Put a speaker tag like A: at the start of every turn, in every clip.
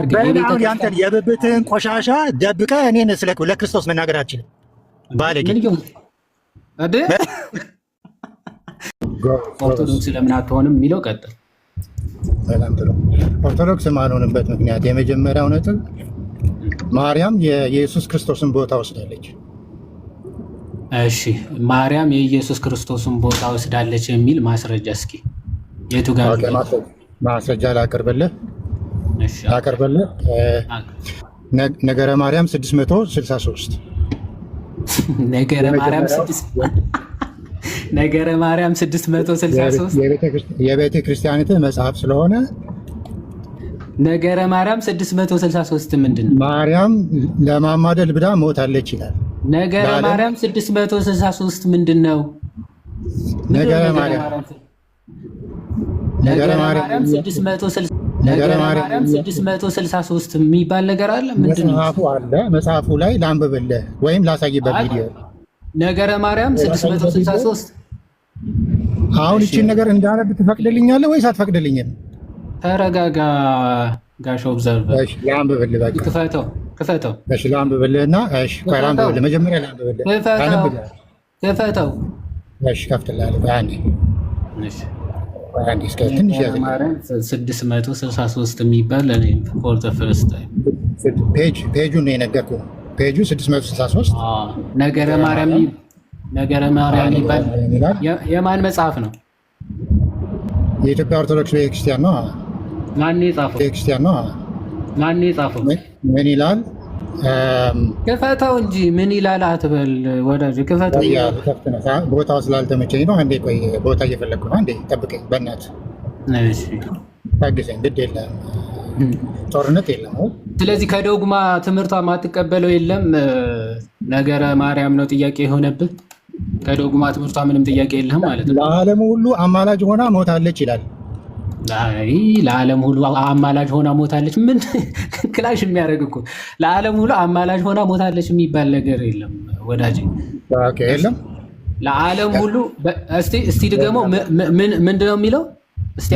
A: በላው ያንተን የብብትህን ቆሻሻ ደብቀህ እኔን ለክርስቶስ መናገር አትችልም። ባለጌ
B: አደ ኦርቶዶክስ ለምን አትሆንም የሚለው ቀጥል።
A: ኦርቶዶክስ ማንሆንበት ምክንያት የመጀመሪያው ነጥብ ማርያም የኢየሱስ ክርስቶስን ቦታ ወስዳለች።
B: እሺ ማርያም የኢየሱስ ክርስቶስን ቦታ ወስዳለች የሚል ማስረጃ እስኪ የቱ ጋር
A: ማስረጃ ላቀርብልህ? እሺ አቀርብልህ። ነገረ ማርያም 663
B: ነገረ ማርያም 663
A: የቤተ ክርስቲያኒቱ መጽሐፍ ስለሆነ
B: ነገረ ማርያም 663 ምንድነው?
A: ማርያም ለማማደል ብላ ሞታለች ይላል።
B: ነገረ ማርያም 663 ምንድነው? ነገረ ማርያም 663 የሚባል ነገር አለ። ምንድነው?
A: መጽሐፉ አለ። መጽሐፉ ላይ ላንብብልህ ወይም ላሳይበት ቪዲዮ።
B: ነገረ ማርያም 663
A: አሁን እቺን ነገር እንዳነብ ትፈቅድልኛለህ ወይስ አትፈቅድልኝም?
B: ተረጋጋ ጋሽ ኦብዘርቨር።
A: እሺ ላንብብልህ። በቃ
B: ክፈተው።
A: እሺ ላንብብልህና እሺ ላንብብልህ። መጀመሪያ ላንብብልህ።
B: ክፈተው።
A: እሺ ከፍትልሃለሁ። ያኔ
B: እሺ
A: አንዴ እስከ ትንሽ ያዘ።
B: 663 የሚባል ለኔ ፎር ዘ ፈርስት ታይም
A: ፔጁን ነው የነገርኩህ። ፔጁ 663
B: ነገረ ማርያም ይባል የማን መጽሐፍ ነው?
A: የኢትዮጵያ ኦርቶዶክስ ቤተክርስቲያን ነው።
B: ማን የጻፈው?
A: ቤተክርስቲያን ነው።
B: ማን የጻፈው?
A: ምን ይላል?
B: ክፈተው እንጂ ምን ይላል አትበል ወዳጅ፣ ክፈተው።
A: ቦታው ስላልተመቸኝ ነው። አንዴ ቆይ፣ ቦታ እየፈለግኩ ነው። አንዴ ጠብቀኝ በእናትህ።
B: እሺ
A: ታግዘኝ። ግድ የለም ጦርነት የለም።
B: ስለዚህ ከዶግማ ትምህርቷ ማትቀበለው የለም። ነገረ ማርያም ነው ጥያቄ የሆነብህ። ከዶግማ ትምህርቷ ምንም ጥያቄ የለህም ማለት ነው።
A: ለዓለም ሁሉ አማላጅ ሆና ሞታለች ይላል።
B: አይ ለዓለም ሁሉ አማላጅ ሆና ሞታለች ምን ክላሽ የሚያደርግ እኮ። ለዓለም ሁሉ አማላጅ ሆና ሞታለች የሚባል ነገር የለም ወዳጅ።
A: ኦኬ የለም።
B: ለዓለም ሁሉ እስቲ ድገመው። ምንድነው የሚለው? እስቲ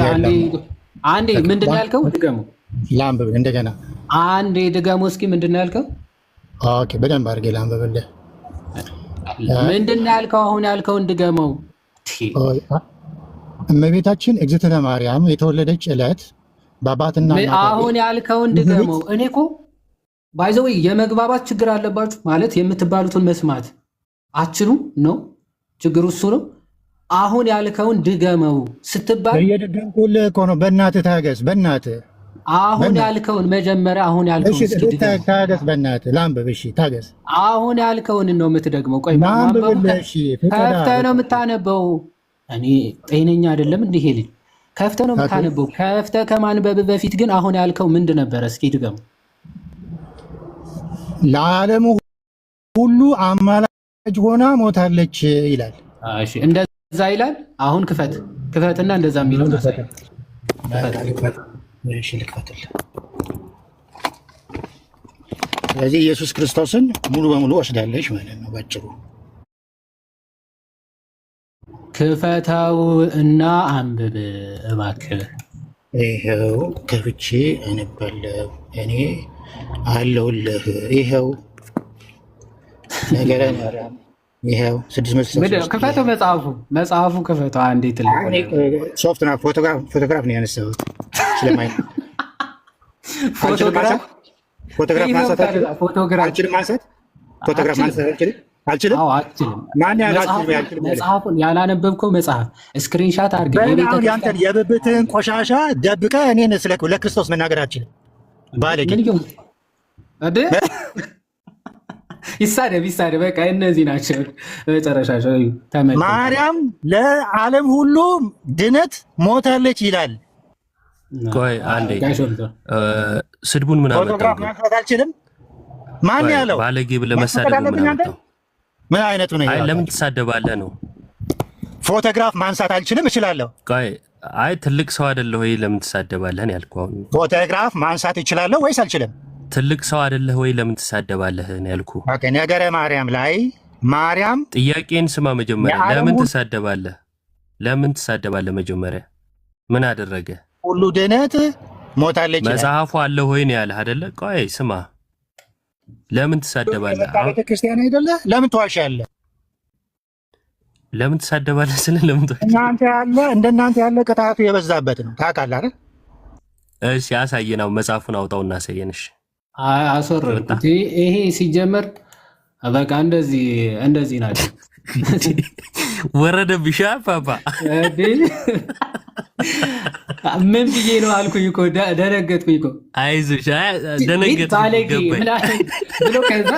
B: አንዴ ምንድነው ያልከው? ድገመው።
A: ላንብብ እንደገና።
B: አንዴ ድገመው እስኪ። ምንድነው ያልከው?
A: ኦኬ በደንብ አድርጌ ላንብብልህ።
B: ምንድነው ያልከው? አሁን ያልከውን ድገመው።
A: እመቤታችን እግዝእትነ ማርያም የተወለደች ዕለት በአባትና
B: አሁን ያልከውን ድገመው። እኔ እኮ ባይዘው የመግባባት ችግር አለባችሁ ማለት የምትባሉትን መስማት አትችሉም ነው ችግሩ፣ እሱ ነው። አሁን ያልከውን ድገመው ስትባል
A: እየደገምኩልህ እኮ ነው። በእናትህ ታገስ፣ በእናትህ
B: አሁን ያልከውን መጀመሪያ አሁን ያልከውን
A: ታገስ፣ በእናትህ ላንብብ። እሺ ታገስ።
B: አሁን ያልከውን ነው የምትደግመው። ቆይ ከፍተህ ነው የምታነበው። እኔ ጤነኛ አይደለም እንዲህ ልጅ። ከፍተህ ነው የምታነበው። ከፍተህ ከማንበብ በፊት ግን አሁን ያልከው ምንድን ነበረ? እስኪ ድገሙ።
A: ለዓለሙ ሁሉ አማላጅ ሆና ሞታለች ይላል።
B: እሺ እንደዛ ይላል። አሁን ክፈትና እንደዛ የሚለው ታሳይ።
A: እሺ ልክፈትልህ። ስለዚህ ኢየሱስ ክርስቶስን ሙሉ በሙሉ ወስዳለች ማለት ነው ባጭሩ። ክፈታው እና አንብብ እባክህ። ይኸው ከፍቼ አነባለሁ እኔ አለሁልህ። ይኸው ነገረ ማርያም ይኸው 663
B: ክፈተው። መጽሐፉ ክፈተው። አንዴ
A: ሶፍት ነው። ፎቶግራፍ ነው ያነሳሁት። ስለማይ ፎቶግራፍ ማንሳት አልችልም።
B: መጽሐፉን ያላነበብከው መጽሐፍ ስክሪንሻት አድርገህ
A: ያንተን የብብትህን ቆሻሻ ደብቀህ እኔን ለክርስቶስ መናገር አልችልም። ባለጌ
B: ይሳደብ። በቃ እነዚህ ናቸው መጨረሻቸው።
A: ማርያም ለዓለም ሁሉ ድነት ሞታለች ይላል።
C: ቆይ አንዴ ስድቡን ምን አመጣው?
A: ፎቶግራፍ ማንሳት አልችልም። ማን ያለው?
C: ባለጌ ብለህ መሳደብ ምን አመጣው?
A: ምን አይነቱ ነው?
C: አይ ለምን ትሳደባለህ ነው?
A: ፎቶግራፍ ማንሳት አልችልም፣ እችላለሁ።
C: ቆይ አይ ትልቅ ሰው አይደለህ ወይ? ለምን ትሳደባለህ ነው ያልኩህ። አሁን
A: ፎቶግራፍ ማንሳት እችላለሁ ወይስ አልችልም?
C: ትልቅ ሰው አይደለህ ወይ? ለምን ትሳደባለህ ነው ያልኩህ።
A: ኦኬ ነገረ ማርያም ላይ ማርያም
C: ጥያቄን ስማ መጀመሪያ። ለምን ትሳደባለህ? መጀመሪያ ምን አደረገ?
A: ሁሉ ድነት ሞታለች ይላል።
C: መጽሐፉ አለ ሆይ ነው ያለህ አይደለ? ቆይ ስማ፣ ለምን ትሳደባለህ?
A: ቤተክርስቲያን አይደለ? ለምን ትዋሻለህ?
C: ለምን ትሳደባለህ? ለምን
A: እናንተ ያለ እንደናንተ ያለ ቅጣቱ የበዛበት ነው ታውቃለህ አይደል?
C: እሺ አሳየናው፣ መጽሐፉን አውጣውና አሳየንሽ።
B: አስወረድኩት። ይሄ ሲጀመር በቃ እንደዚህ ናቸው።
C: ወረደብሽ ፓፓ።
B: ምን ብዬ ነው አልኩኝ እኮ ደነገጥኩኝ እኮ።
C: አይዞሽ ደነገጥኩኝ
B: ብሎ ከዛ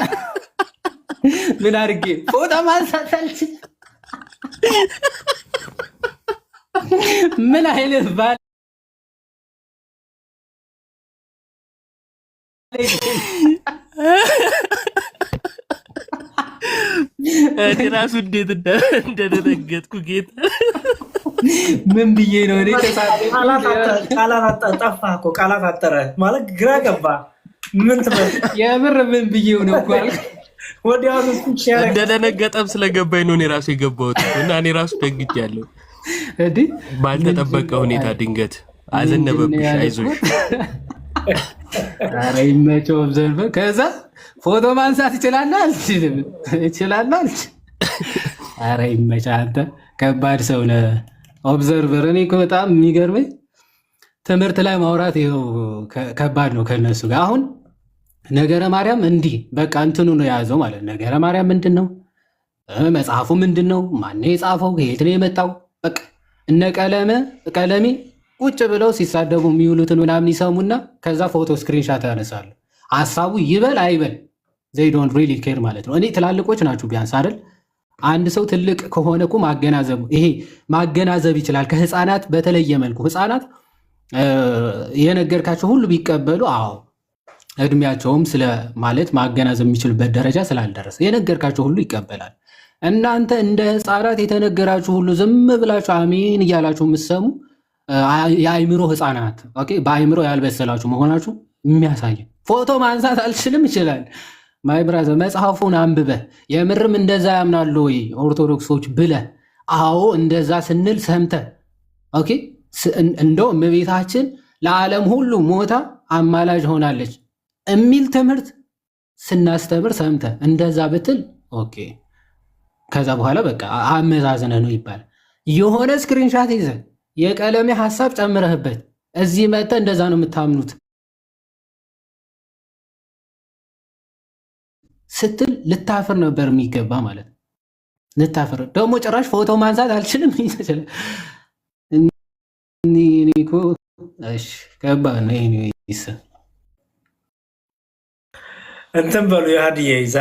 B: ምን አድርጌ ፎቶ ማንሳት አልችልም። ምን አይነት ባል
C: እኔ ራሱ እንዴት እንደደነገጥኩ ጌታ።
B: ምን ብዬ ነው እኔ
D: ቃላት ጠፋ እኮ ቃላት አጠረ ማለት ግራ ገባ። ምን ትበል
B: የምር ምን ብዬው ነው እኮ
D: ወዲያውኑ
C: እንደደነገጠም ስለገባኝ ነው እኔ ራሱ የገባሁት እና እኔ ራሱ ደንግጬያለሁ።
B: እንዴ
C: ባልተጠበቀ ሁኔታ ድንገት አዘነበብሽ። አይዞሽ።
B: ኧረ ይመቸው ኦብዘርቨር። ከዛ ፎቶ ማንሳት እችላለሁ አልችልም? እችላለሁ አልችልም? ኧረ ይመችህ አንተ ከባድ ሰው ነህ ኦብዘርቨር። እኔ እኮ በጣም የሚገርመኝ ትምህርት ላይ ማውራት ይኸው ከባድ ነው ከነሱ ጋር። አሁን ነገረ ማርያም እንዲህ በቃ እንትኑ ነው የያዘው ማለት ነው። ነገረ ማርያም ምንድን ነው? መጽሐፉ ምንድን ነው? ማነው የጻፈው? ከየት ነው የመጣው? በቃ እነ ቀለሜ ቁጭ ብለው ሲሳደቡ የሚውሉትን ምናምን ይሰሙና ከዛ ፎቶ ስክሪንሻት ያነሳሉ። ሀሳቡ ይበል አይበል they don't really care ማለት ነው። እኔ ትላልቆች ናችሁ ቢያንስ አይደል? አንድ ሰው ትልቅ ከሆነ እኮ ማገናዘብ ይችላል። ከህፃናት በተለየ መልኩ ህፃናት የነገርካቸው ሁሉ ቢቀበሉ፣ አዎ እድሜያቸውም ማለት ማገናዘብ የሚችልበት ደረጃ ስላልደረሰ የነገርካቸው ሁሉ ይቀበላል። እናንተ እንደ ህፃናት የተነገራችሁ ሁሉ ዝም ብላችሁ አሜን እያላችሁ የምትሰሙ የአይምሮ ህፃናት፣ ኦኬ፣ በአይምሮ ያልበሰላችሁ መሆናችሁ የሚያሳይ ፎቶ ማንሳት አልችልም ይችላል። ማይ ብራዘር መጽሐፉን አንብበ የምርም እንደዛ ያምናሉ ወይ ኦርቶዶክሶች ብለ፣ አዎ እንደዛ ስንል ሰምተ፣ ኦኬ፣ እንደው እመቤታችን ለዓለም ሁሉ ሞታ አማላጅ ሆናለች የሚል ትምህርት ስናስተምር ሰምተ እንደዛ ብትል ኦኬ፣ ከዛ በኋላ በቃ አመዛዝነ ነው ይባላል። የሆነ ስክሪንሻት ይዘ የቀለሜ ሐሳብ ጨምረህበት እዚህ መጥተ እንደዛ ነው የምታምኑት ስትል ልታፍር ነበር የሚገባ ማለት ነው። ልታፍር ደግሞ ጭራሽ ፎቶ ማንሳት አልችልም ይችላል። እኔኮ እሺ ከባድ ነው ይሄ
D: እንትን በሉ የሀዲዬ ይዛ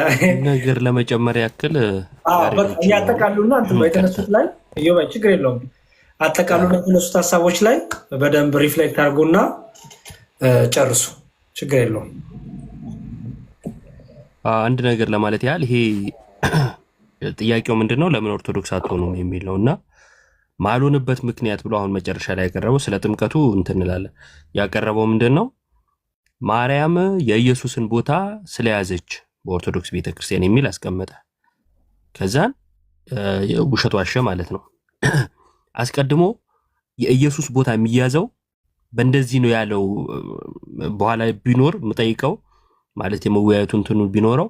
C: ነገር ለመጨመር ያክል
D: እያጠቃሉና እንትን የተነሱት ላይ እዮባይ ችግር የለውም። አጠቃሉና የተነሱት ሀሳቦች ላይ በደንብ ሪፍሌክት አድርጎና ጨርሱ። ችግር የለውም።
C: አንድ ነገር ለማለት ያህል ይሄ ጥያቄው ምንድን ነው ለምን ኦርቶዶክስ አትሆኑም የሚል ነው እና ማልሆንበት ምክንያት ብሎ አሁን መጨረሻ ላይ ያቀረበው ስለ ጥምቀቱ እንትን እንላለን። ያቀረበው ምንድን ነው ማርያም የኢየሱስን ቦታ ስለያዘች በኦርቶዶክስ ቤተክርስቲያን የሚል አስቀመጠ። ከዛን ውሸት ዋሸ ማለት ነው። አስቀድሞ የኢየሱስ ቦታ የሚያዘው በእንደዚህ ነው ያለው። በኋላ ቢኖር የምጠይቀው ማለት የመወያየቱ እንትኑ ቢኖረው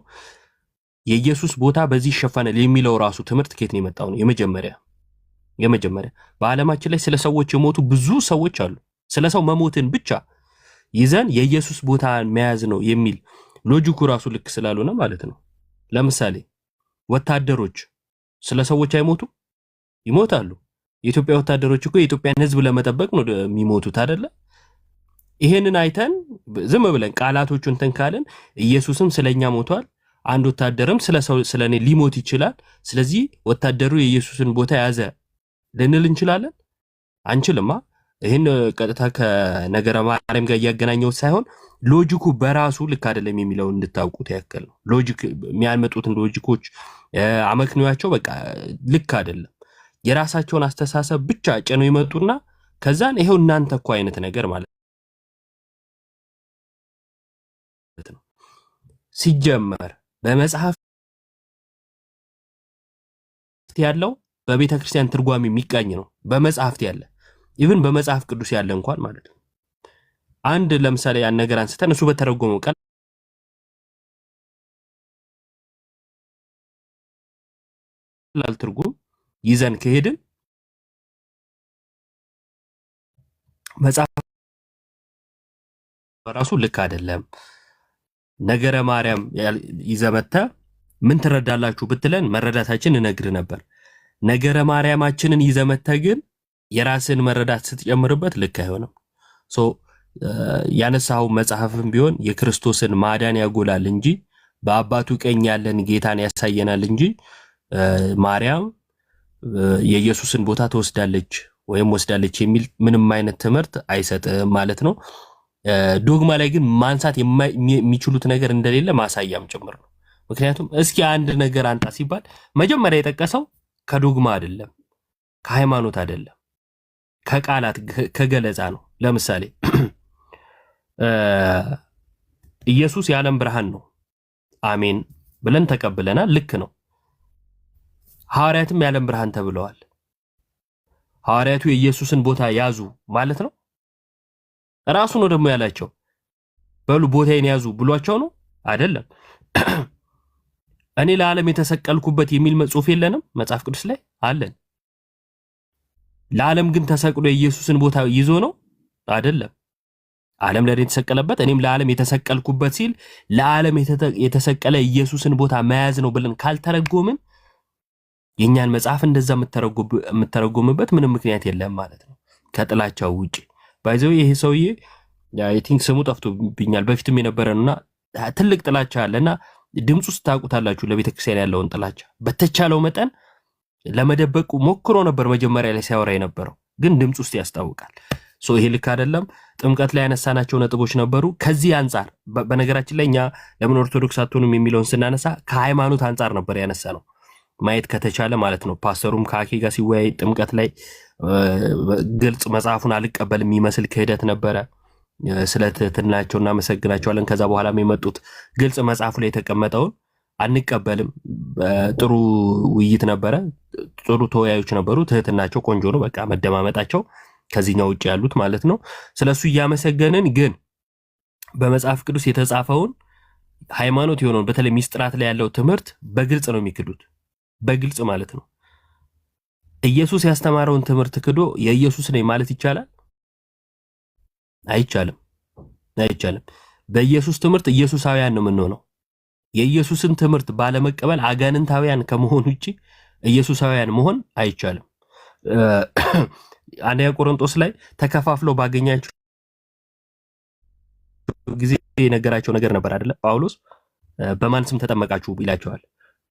C: የኢየሱስ ቦታ በዚህ ይሸፈናል የሚለው ራሱ ትምህርት ከየት ነው የመጣው ነው? የመጀመሪያ በዓለማችን ላይ ስለ ሰዎች የሞቱ ብዙ ሰዎች አሉ። ስለ ሰው መሞትን ብቻ ይዘን የኢየሱስ ቦታ መያዝ ነው የሚል ሎጂኩ ራሱ ልክ ስላልሆነ ማለት ነው። ለምሳሌ ወታደሮች ስለ ሰዎች አይሞቱ? ይሞታሉ። የኢትዮጵያ ወታደሮች እኮ የኢትዮጵያን ሕዝብ ለመጠበቅ ነው የሚሞቱት አይደለ? ይሄንን አይተን ዝም ብለን ቃላቶቹን እንትን ካለን ኢየሱስም ስለኛ ሞቷል፣ አንድ ወታደርም ስለኔ ሊሞት ይችላል፣ ስለዚህ ወታደሩ የኢየሱስን ቦታ ያዘ ልንል እንችላለን? አንችልማ። ይህን ቀጥታ ከነገረ ማርያም ጋር እያገናኘሁት ሳይሆን ሎጂኩ በራሱ ልክ አይደለም የሚለው እንድታውቁት ያክል ነው። ሎጂክ የሚያመጡትን ሎጂኮች አመክንዮአቸው በቃ ልክ አይደለም። የራሳቸውን አስተሳሰብ ብቻ ጭነው ይመጡና ከዛን ይሄው እናንተ እኮ አይነት ነገር ማለት ነው። ሲጀመር በመጽሐፍ ያለው በቤተ ክርስቲያን ትርጓሜ የሚቃኝ ነው። በመጽሐፍት ያለ ኢቭን በመጽሐፍ ቅዱስ ያለ እንኳን ማለት ነው። አንድ ለምሳሌ ያን ነገር አንስተን እሱ በተረጎመው ቀላል ትርጉም ይዘን ከሄድን መጽሐፍ በራሱ ልክ አይደለም። ነገረ ማርያም ይዘመተ ምን ትረዳላችሁ ብትለን መረዳታችን እነግር ነበር። ነገረ ማርያማችንን ይዘመተ ግን የራስን መረዳት ስትጨምርበት ልክ አይሆንም። ያነሳው መጽሐፍም ቢሆን የክርስቶስን ማዳን ያጎላል እንጂ በአባቱ ቀኝ ያለን ጌታን ያሳየናል እንጂ ማርያም የኢየሱስን ቦታ ትወስዳለች ወይም ወስዳለች የሚል ምንም አይነት ትምህርት አይሰጥም ማለት ነው። ዶግማ ላይ ግን ማንሳት የሚችሉት ነገር እንደሌለ ማሳያም ጭምር ነው። ምክንያቱም እስኪ አንድ ነገር አንጣ ሲባል መጀመሪያ የጠቀሰው ከዶግማ አይደለም፣ ከሃይማኖት አይደለም፣ ከቃላት ከገለጻ ነው። ለምሳሌ ኢየሱስ የዓለም ብርሃን ነው፣ አሜን ብለን ተቀብለናል። ልክ ነው። ሐዋርያትም የዓለም ብርሃን ተብለዋል። ሐዋርያቱ የኢየሱስን ቦታ ያዙ ማለት ነው። ራሱ ነው ደግሞ ያላቸው በሉ ቦታዬን ያዙ ብሏቸው ነው አይደለም። እኔ ለዓለም የተሰቀልኩበት የሚል ጽሑፍ የለንም መጽሐፍ ቅዱስ ላይ አለን። ለዓለም ግን ተሰቅሎ የኢየሱስን ቦታ ይዞ ነው አይደለም። ዓለም ለኔ የተሰቀለበት እኔም ለዓለም የተሰቀልኩበት ሲል ለዓለም የተሰቀለ ኢየሱስን ቦታ መያዝ ነው ብለን ካልተረጎምን የኛን መጽሐፍ እንደዛ የምተረጎምበት ምንም ምክንያት የለም ማለት ነው ከጥላቻው ውጪ። ባይዘው ይሄ ሰውዬ አይ ቲንክ ስሙ ጠፍቶብኛል፣ በፊትም የነበረና ትልቅ ጥላቻ አለና ድምጹ ስታውቁታላችሁ ለቤተክርስቲያን ያለውን ጥላቻ በተቻለው መጠን ለመደበቅ ሞክሮ ነበር መጀመሪያ ላይ ሲያወራ የነበረው፣ ግን ድምጹ ውስጥ ያስታውቃል። ይሄ ልክ አይደለም። ጥምቀት ላይ ያነሳናቸው ነጥቦች ነበሩ። ከዚህ አንፃር በነገራችን ላይ እኛ ለምን ኦርቶዶክስ አትሆኑም የሚለውን ስናነሳ ከሃይማኖት አንፃር ነበር ያነሳነው ማየት ከተቻለ ማለት ነው። ፓስተሩም ከአኬ ጋር ሲወያይ ጥምቀት ላይ ግልጽ መጽሐፉን አልቀበልም የሚመስል ክህደት ነበረ። ስለ ትህትናቸው እናመሰግናቸዋለን። ከዛ በኋላም የመጡት ግልጽ መጽሐፉ ላይ የተቀመጠውን አንቀበልም። ጥሩ ውይይት ነበረ፣ ጥሩ ተወያዮች ነበሩ። ትህትናቸው ቆንጆ ነው፣ በቃ መደማመጣቸው ከዚህኛው ውጭ ያሉት ማለት ነው። ስለሱ እያመሰገንን ግን በመጽሐፍ ቅዱስ የተጻፈውን ሃይማኖት የሆነውን በተለይ ሚስጥራት ላይ ያለው ትምህርት በግልጽ ነው የሚክዱት፣ በግልጽ ማለት ነው። ኢየሱስ ያስተማረውን ትምህርት ክዶ የኢየሱስ ነኝ ማለት ይቻላል? አይቻልም፣ አይቻልም። በኢየሱስ ትምህርት ኢየሱሳውያን ነው የምንሆነው። የኢየሱስን ትምህርት ባለመቀበል አጋንንታውያን ከመሆን ውጪ ኢየሱሳውያን መሆን አይቻልም። አንደኛ ቆሮንቶስ ላይ ተከፋፍለው ባገኛቸው ጊዜ የነገራቸው ነገር ነበር አይደለ? ጳውሎስ በማን ስም ተጠመቃችሁ ይላቸዋል።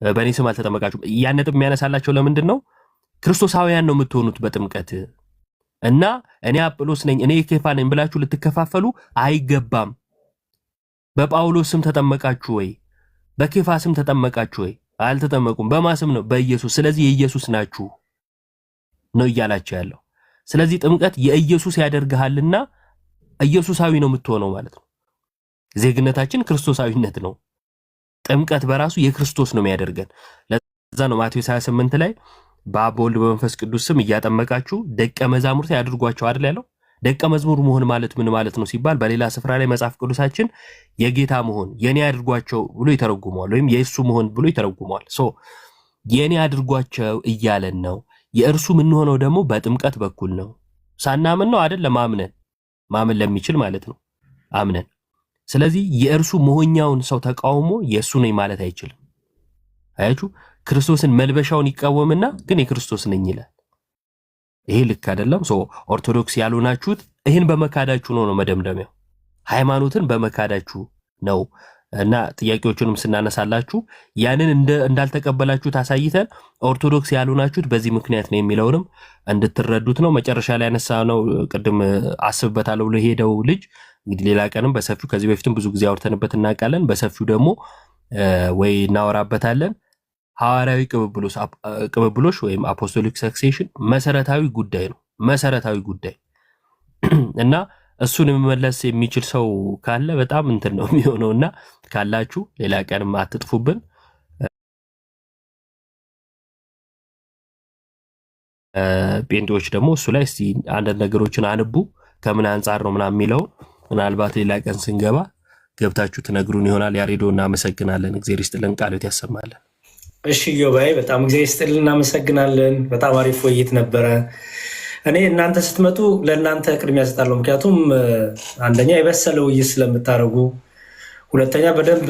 C: በእኔ ስም አልተጠመቃችሁም። ያን ነጥብ የሚያነሳላቸው ለምንድን ነው? ክርስቶሳውያን ነው የምትሆኑት በጥምቀት እና እኔ አጵሎስ ነኝ እኔ ኬፋ ነኝ ብላችሁ ልትከፋፈሉ አይገባም። በጳውሎስ ስም ተጠመቃችሁ ወይ? በኬፋ ስም ተጠመቃችሁ ወይ? አልተጠመቁም። በማን ስም ነው? በኢየሱስ። ስለዚህ የኢየሱስ ናችሁ ነው እያላቸው ያለው። ስለዚህ ጥምቀት የኢየሱስ ያደርግሃልና ኢየሱሳዊ ነው የምትሆነው ማለት ነው። ዜግነታችን ክርስቶሳዊነት ነው። ጥምቀት በራሱ የክርስቶስ ነው የሚያደርገን። ለዛ ነው ማቴዎስ 28 ላይ በአብ በወልድ በመንፈስ ቅዱስ ስም እያጠመቃችሁ ደቀ መዛሙርት ያድርጓቸው አይደል ያለው። ደቀ መዝሙር መሆን ማለት ምን ማለት ነው ሲባል በሌላ ስፍራ ላይ መጽሐፍ ቅዱሳችን የጌታ መሆን የኔ ያድርጓቸው ብሎ ይተረጉመዋል፣ ወይም የእሱ መሆን ብሎ ይተረጉመዋል። የኔ ያድርጓቸው እያለን ነው። የእርሱ የምንሆነው ደግሞ በጥምቀት በኩል ነው። ሳናምን ነው አይደለም፣ ማመን ለሚችል ማለት ነው አምነን። ስለዚህ የእርሱ መሆኛውን ሰው ተቃውሞ የእሱ ነኝ ማለት አይችልም። አያችሁ፣ ክርስቶስን መልበሻውን ይቃወምና ግን የክርስቶስ ነኝ ይላል። ይሄ ልክ አይደለም። ኦርቶዶክስ ያልሆናችሁት ይህን በመካዳችሁ ነው መደምደሚያው። ሃይማኖትን በመካዳችሁ ነው። እና ጥያቄዎቹንም ስናነሳላችሁ ያንን እንዳልተቀበላችሁ ታሳይተን ኦርቶዶክስ ያልሆናችሁት በዚህ ምክንያት ነው የሚለውንም እንድትረዱት ነው። መጨረሻ ላይ ያነሳነው ቅድም አስብበታለሁ ብሎ ሄደው ልጅ እንግዲህ ሌላ ቀንም በሰፊው ከዚህ በፊትም ብዙ ጊዜ አውርተንበት እናውቃለን። በሰፊው ደግሞ ወይ እናወራበታለን። ሐዋርያዊ ቅብብሎሽ ወይም አፖስቶሊክ ሰክሴሽን መሰረታዊ ጉዳይ ነው፣ መሰረታዊ ጉዳይ እና እሱን መመለስ የሚችል ሰው ካለ በጣም እንትን ነው የሚሆነውና ካላችሁ ሌላ ቀንም አትጥፉብን። ጴንጤዎች ደግሞ እሱ ላይ እስቲ አንዳንድ ነገሮችን አንቡ ከምን አንጻር ነው ምናምን የሚለው ምናልባት ሌላ ቀን ስንገባ ገብታችሁ ትነግሩን ይሆናል። ያሬዶ እናመሰግናለን። እግዚአብሔር ይስጥልን፣ ቃሎት ያሰማለን።
D: እሺ ዮባይ በጣም እግዚአብሔር ይስጥልን፣ እናመሰግናለን። በጣም አሪፍ ውይይት ነበረ። እኔ እናንተ ስትመጡ ለእናንተ ቅድሚያ እሰጣለሁ። ምክንያቱም አንደኛ የበሰለ ውይይት ስለምታደርጉ፣ ሁለተኛ በደንብ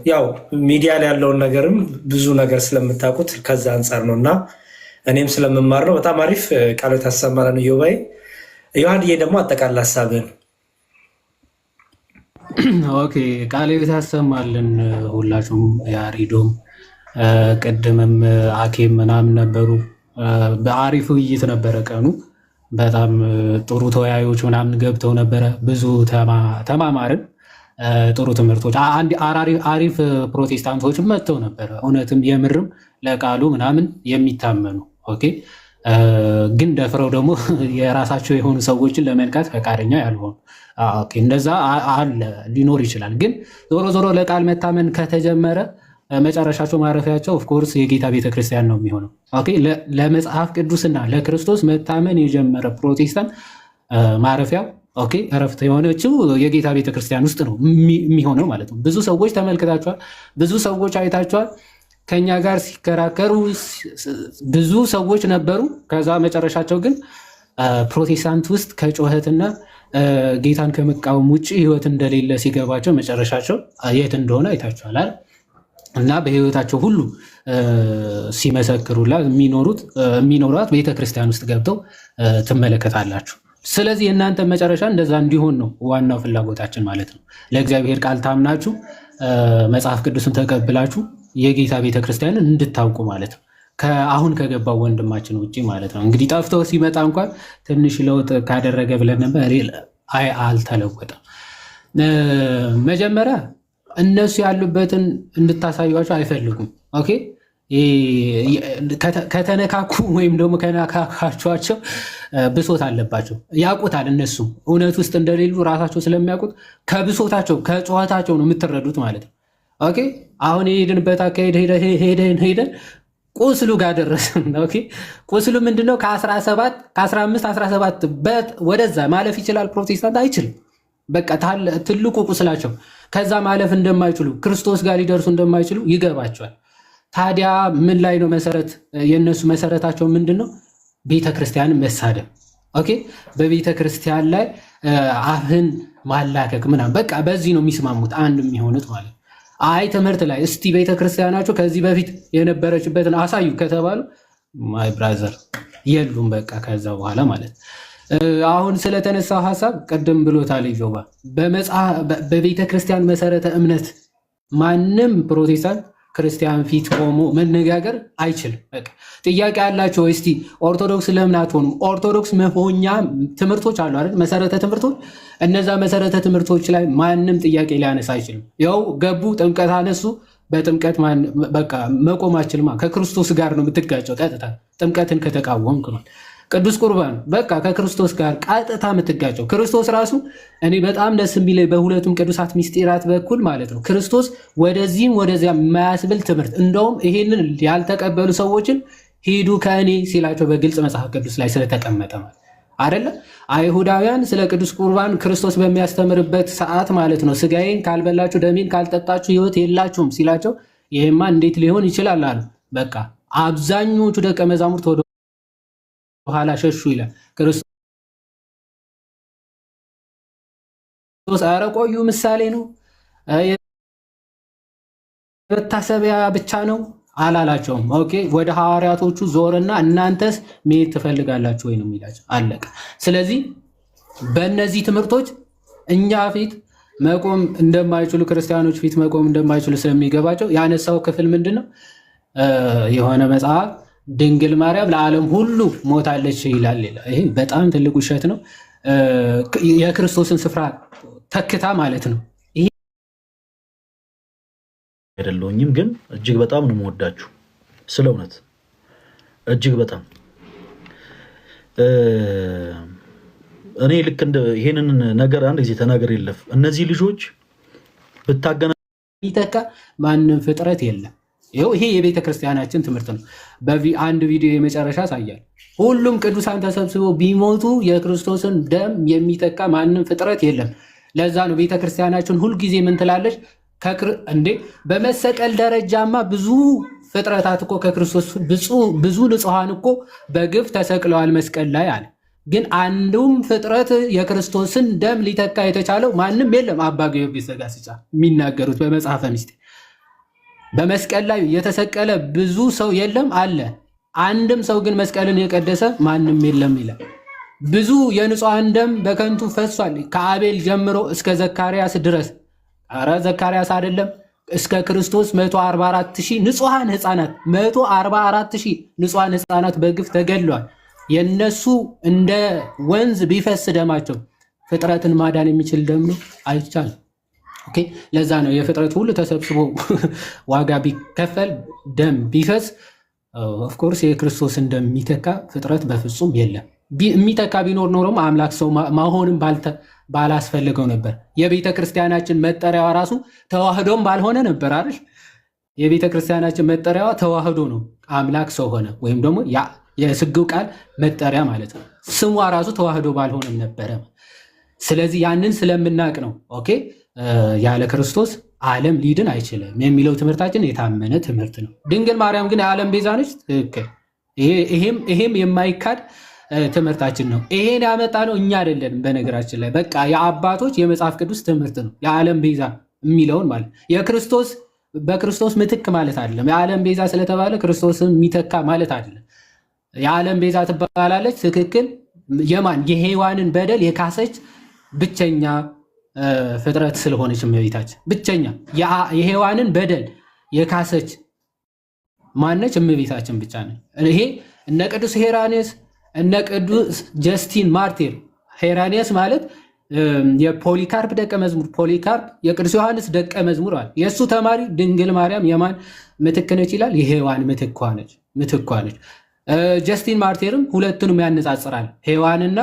D: ያው ሚዲያ ላይ ያለውን ነገርም ብዙ ነገር ስለምታውቁት ከዛ አንጻር ነው እና እኔም ስለምማር ነው። በጣም አሪፍ ቃሎት ያሰማለን ዮባይ። ዮሐንዬ ደግሞ አጠቃላይ ሀሳብን።
B: ኦኬ ቃሎት ያሰማልን ሁላችሁም፣ ያሬዶም ቅድምም አኬም ምናምን ነበሩ። በአሪፍ ውይይት ነበረ ቀኑ። በጣም ጥሩ ተወያዮች ምናምን ገብተው ነበረ። ብዙ ተማማርን። ጥሩ ትምህርቶች፣ አሪፍ ፕሮቴስታንቶች መጥተው ነበረ። እውነትም የምርም ለቃሉ ምናምን የሚታመኑ ኦኬ። ግን ደፍረው ደግሞ የራሳቸው የሆኑ ሰዎችን ለመንካት ፈቃደኛ ያልሆኑ እንደዛ አለ ሊኖር ይችላል። ግን ዞሮ ዞሮ ለቃል መታመን ከተጀመረ መጨረሻቸው ማረፊያቸው ኦፍኮርስ የጌታ ቤተክርስቲያን ነው የሚሆነው። ለመጽሐፍ ቅዱስና ለክርስቶስ መታመን የጀመረ ፕሮቴስታንት ማረፊያው እረፍት የሆነችው የጌታ ቤተክርስቲያን ውስጥ ነው የሚሆነው ማለት ነው። ብዙ ሰዎች ተመልክታችኋል፣ ብዙ ሰዎች አይታችኋል። ከኛ ጋር ሲከራከሩ ብዙ ሰዎች ነበሩ። ከዛ መጨረሻቸው ግን ፕሮቴስታንት ውስጥ ከጩኸትና ጌታን ከመቃወም ውጭ ህይወት እንደሌለ ሲገባቸው መጨረሻቸው የት እንደሆነ አይታችኋል። እና በህይወታቸው ሁሉ ሲመሰክሩላ የሚኖሯት ቤተክርስቲያን ውስጥ ገብተው ትመለከታላችሁ። ስለዚህ የእናንተ መጨረሻ እንደዛ እንዲሆን ነው ዋናው ፍላጎታችን ማለት ነው። ለእግዚአብሔር ቃል ታምናችሁ መጽሐፍ ቅዱስን ተቀብላችሁ የጌታ ቤተክርስቲያንን እንድታውቁ ማለት ነው። አሁን ከገባው ወንድማችን ውጭ ማለት ነው። እንግዲህ ጠፍቶ ሲመጣ እንኳን ትንሽ ለውጥ ካደረገ ብለን ነበር። አልተለወጠም። መጀመሪያ እነሱ ያሉበትን እንድታሳዩቸው አይፈልጉም። ኦኬ ከተነካኩ ወይም ደግሞ ከነካካቸዋቸው ብሶት አለባቸው። ያውቁታል። እነሱ እውነት ውስጥ እንደሌሉ ራሳቸው ስለሚያውቁት ከብሶታቸው ከጨዋታቸው ነው የምትረዱት ማለት ነው። ኦኬ አሁን የሄድንበት አካሄድ ሄደን ቁስሉ ጋር ደረስን። ኦኬ ቁስሉ ምንድነው? ከ15 17 ወደዛ ማለፍ ይችላል ፕሮቴስታንት አይችልም። በቃ ትልቁ ቁስላቸው ከዛ ማለፍ እንደማይችሉ ክርስቶስ ጋር ሊደርሱ እንደማይችሉ ይገባቸዋል። ታዲያ ምን ላይ ነው መሰረት? የነሱ መሰረታቸው ምንድን ነው? ቤተክርስቲያንን መሳደብ። ኦኬ በቤተክርስቲያን ላይ አፍህን ማላከክ ምናምን፣ በቃ በዚህ ነው የሚስማሙት አንድ የሚሆኑት ማለት ነው። አይ ትምህርት ላይ እስቲ ቤተክርስቲያናቸው ከዚህ በፊት የነበረችበትን አሳዩ ከተባሉ ማይ ብራዘር የሉም። በቃ ከዛ በኋላ ማለት አሁን ስለተነሳው ሀሳብ ቅድም ብሎታል ጆባ። በቤተክርስቲያን መሰረተ እምነት ማንም ፕሮቴስታንት ክርስቲያን ፊት ቆሞ መነጋገር አይችልም። በቃ ጥያቄ ያላቸው እስቲ ኦርቶዶክስ ለምን አትሆኑም? ኦርቶዶክስ መሆኛ ትምህርቶች አሉ አይደል? መሰረተ ትምህርቶች። እነዛ መሰረተ ትምህርቶች ላይ ማንም ጥያቄ ሊያነሳ አይችልም። ያው ገቡ፣ ጥምቀት አነሱ። በጥምቀት በቃ መቆም አችልማ። ከክርስቶስ ጋር ነው የምትጋጨው ቀጥታ ጥምቀትን ከተቃወምክ ማለት። ቅዱስ ቁርባን በቃ ከክርስቶስ ጋር ቀጥታ የምትጋጨው። ክርስቶስ ራሱ እኔ በጣም ደስ የሚለኝ በሁለቱም ቅዱሳት ሚስጢራት በኩል ማለት ነው ክርስቶስ ወደዚህም ወደዚያ የማያስብል ትምህርት፣ እንደውም ይሄንን ያልተቀበሉ ሰዎችን ሂዱ ከእኔ ሲላቸው በግልጽ መጽሐፍ ቅዱስ ላይ ስለተቀመጠ ማለት አይደለ? አይሁዳውያን ስለ ቅዱስ ቁርባን ክርስቶስ በሚያስተምርበት ሰዓት ማለት ነው ስጋዬን ካልበላችሁ ደሜን ካልጠጣችሁ ሕይወት የላችሁም ሲላቸው ይሄማ እንዴት ሊሆን ይችላል አሉ። በቃ አብዛኞቹ ደቀ መዛሙርት ወደ ኋላ ሸሹ ይላል። ክርስቶስ ኧረ ቆዩ ምሳሌ ነው መታሰቢያ ብቻ ነው አላላቸውም። ኦኬ ወደ ሐዋርያቶቹ ዞርና እናንተስ መሄድ ትፈልጋላችሁ ወይ ነው የሚላቸው። አለቀ። ስለዚህ በእነዚህ ትምህርቶች እኛ ፊት መቆም እንደማይችሉ ክርስቲያኖች ፊት መቆም እንደማይችሉ ስለሚገባቸው ያነሳው ክፍል ምንድነው? የሆነ መጽሐፍ ድንግል ማርያም ለዓለም ሁሉ ሞታለች ይላል። ይሄ በጣም ትልቅ ውሸት ነው። የክርስቶስን ስፍራ ተክታ ማለት ነው።
E: አይደለሁኝም ግን እጅግ በጣም ነው የምወዳችሁ። ስለ እውነት እጅግ በጣም እኔ ልክ እንደ ይሄንን ነገር አንድ ጊዜ ተናገር የለፍ እነዚህ ልጆች ብታገና
B: ይተካ ማንም ፍጥረት የለም። ይሄ የቤተ ክርስቲያናችን ትምህርት ነው። አንድ ቪዲዮ የመጨረሻ ያሳያል። ሁሉም ቅዱሳን ተሰብስበው ቢሞቱ የክርስቶስን ደም የሚተካ ማንም ፍጥረት የለም። ለዛ ነው ቤተክርስቲያናችን ሁልጊዜ ምን ትላለች? እንዴ በመሰቀል ደረጃማ ብዙ ፍጥረታት እኮ ከክርስቶስ ብዙ ንጹሐን እኮ በግፍ ተሰቅለዋል መስቀል ላይ አለ። ግን አንዱም ፍጥረት የክርስቶስን ደም ሊተካ የተቻለው ማንም የለም። አባ ጊዮርጊስ ዘጋስጫ የሚናገሩት በመጽሐፈ ምስጢር በመስቀል ላይ የተሰቀለ ብዙ ሰው የለም አለ። አንድም ሰው ግን መስቀልን የቀደሰ ማንም የለም ይላል። ብዙ የንጹሐን ደም በከንቱ ፈሷል፣ ከአቤል ጀምሮ እስከ ዘካርያስ ድረስ። ኧረ ዘካርያስ አይደለም እስከ ክርስቶስ 144,000 ንጹሐን ህፃናት 144,000 ንጹሐን ህፃናት በግፍ ተገድለዋል። የነሱ እንደ ወንዝ ቢፈስ ደማቸው ፍጥረትን ማዳን የሚችል ደም ነው? አይቻልም። ኦኬ፣ ለዛ ነው የፍጥረት ሁሉ ተሰብስቦ ዋጋ ቢከፈል ደም ቢፈስ ኦፍኮርስ የክርስቶስን ደም የሚተካ ፍጥረት በፍጹም የለም። የሚተካ ቢኖር ኖሮም አምላክ ሰው መሆንም ባላስፈልገው ነበር። የቤተ ክርስቲያናችን መጠሪያዋ ራሱ ተዋህዶም ባልሆነ ነበር አይደል? የቤተ ክርስቲያናችን መጠሪያዋ ተዋህዶ ነው። አምላክ ሰው ሆነ ወይም ደግሞ የስግው ቃል መጠሪያ ማለት ነው። ስሟ ራሱ ተዋህዶ ባልሆነም ነበረ። ስለዚህ ያንን ስለምናቅ ነው ኦኬ ያለ ክርስቶስ ዓለም ሊድን አይችልም የሚለው ትምህርታችን የታመነ ትምህርት ነው። ድንግል ማርያም ግን የዓለም ቤዛ ነች። ትክክል። ይሄም የማይካድ ትምህርታችን ነው። ይሄን ያመጣ ነው እኛ አይደለንም። በነገራችን ላይ በቃ የአባቶች የመጽሐፍ ቅዱስ ትምህርት ነው። የዓለም ቤዛ የሚለውን ማለት የክርስቶስ በክርስቶስ ምትክ ማለት አይደለም። የዓለም ቤዛ ስለተባለ ክርስቶስን የሚተካ ማለት አይደለም። የዓለም ቤዛ ትባላለች። ትክክል። የማን የሔዋንን በደል የካሰች ብቸኛ ፍጥረት ስለሆነች እመቤታችን ብቸኛ የሔዋንን በደል የካሰች ማነች? እመቤታችን ብቻ ነች። ይሄ እነ ቅዱስ ሄራኔስ እነ ቅዱስ ጀስቲን ማርቲር፣ ሄራኔስ ማለት የፖሊካርፕ ደቀ መዝሙር፣ ፖሊካርፕ የቅዱስ ዮሐንስ ደቀ መዝሙር አለ። የእሱ ተማሪ ድንግል ማርያም የማን ምትክ ነች ይላል? የሔዋን ምትኳ ነች። ጀስቲን ማርቲርም ሁለቱንም ያነጻጽራል፣ ሔዋንና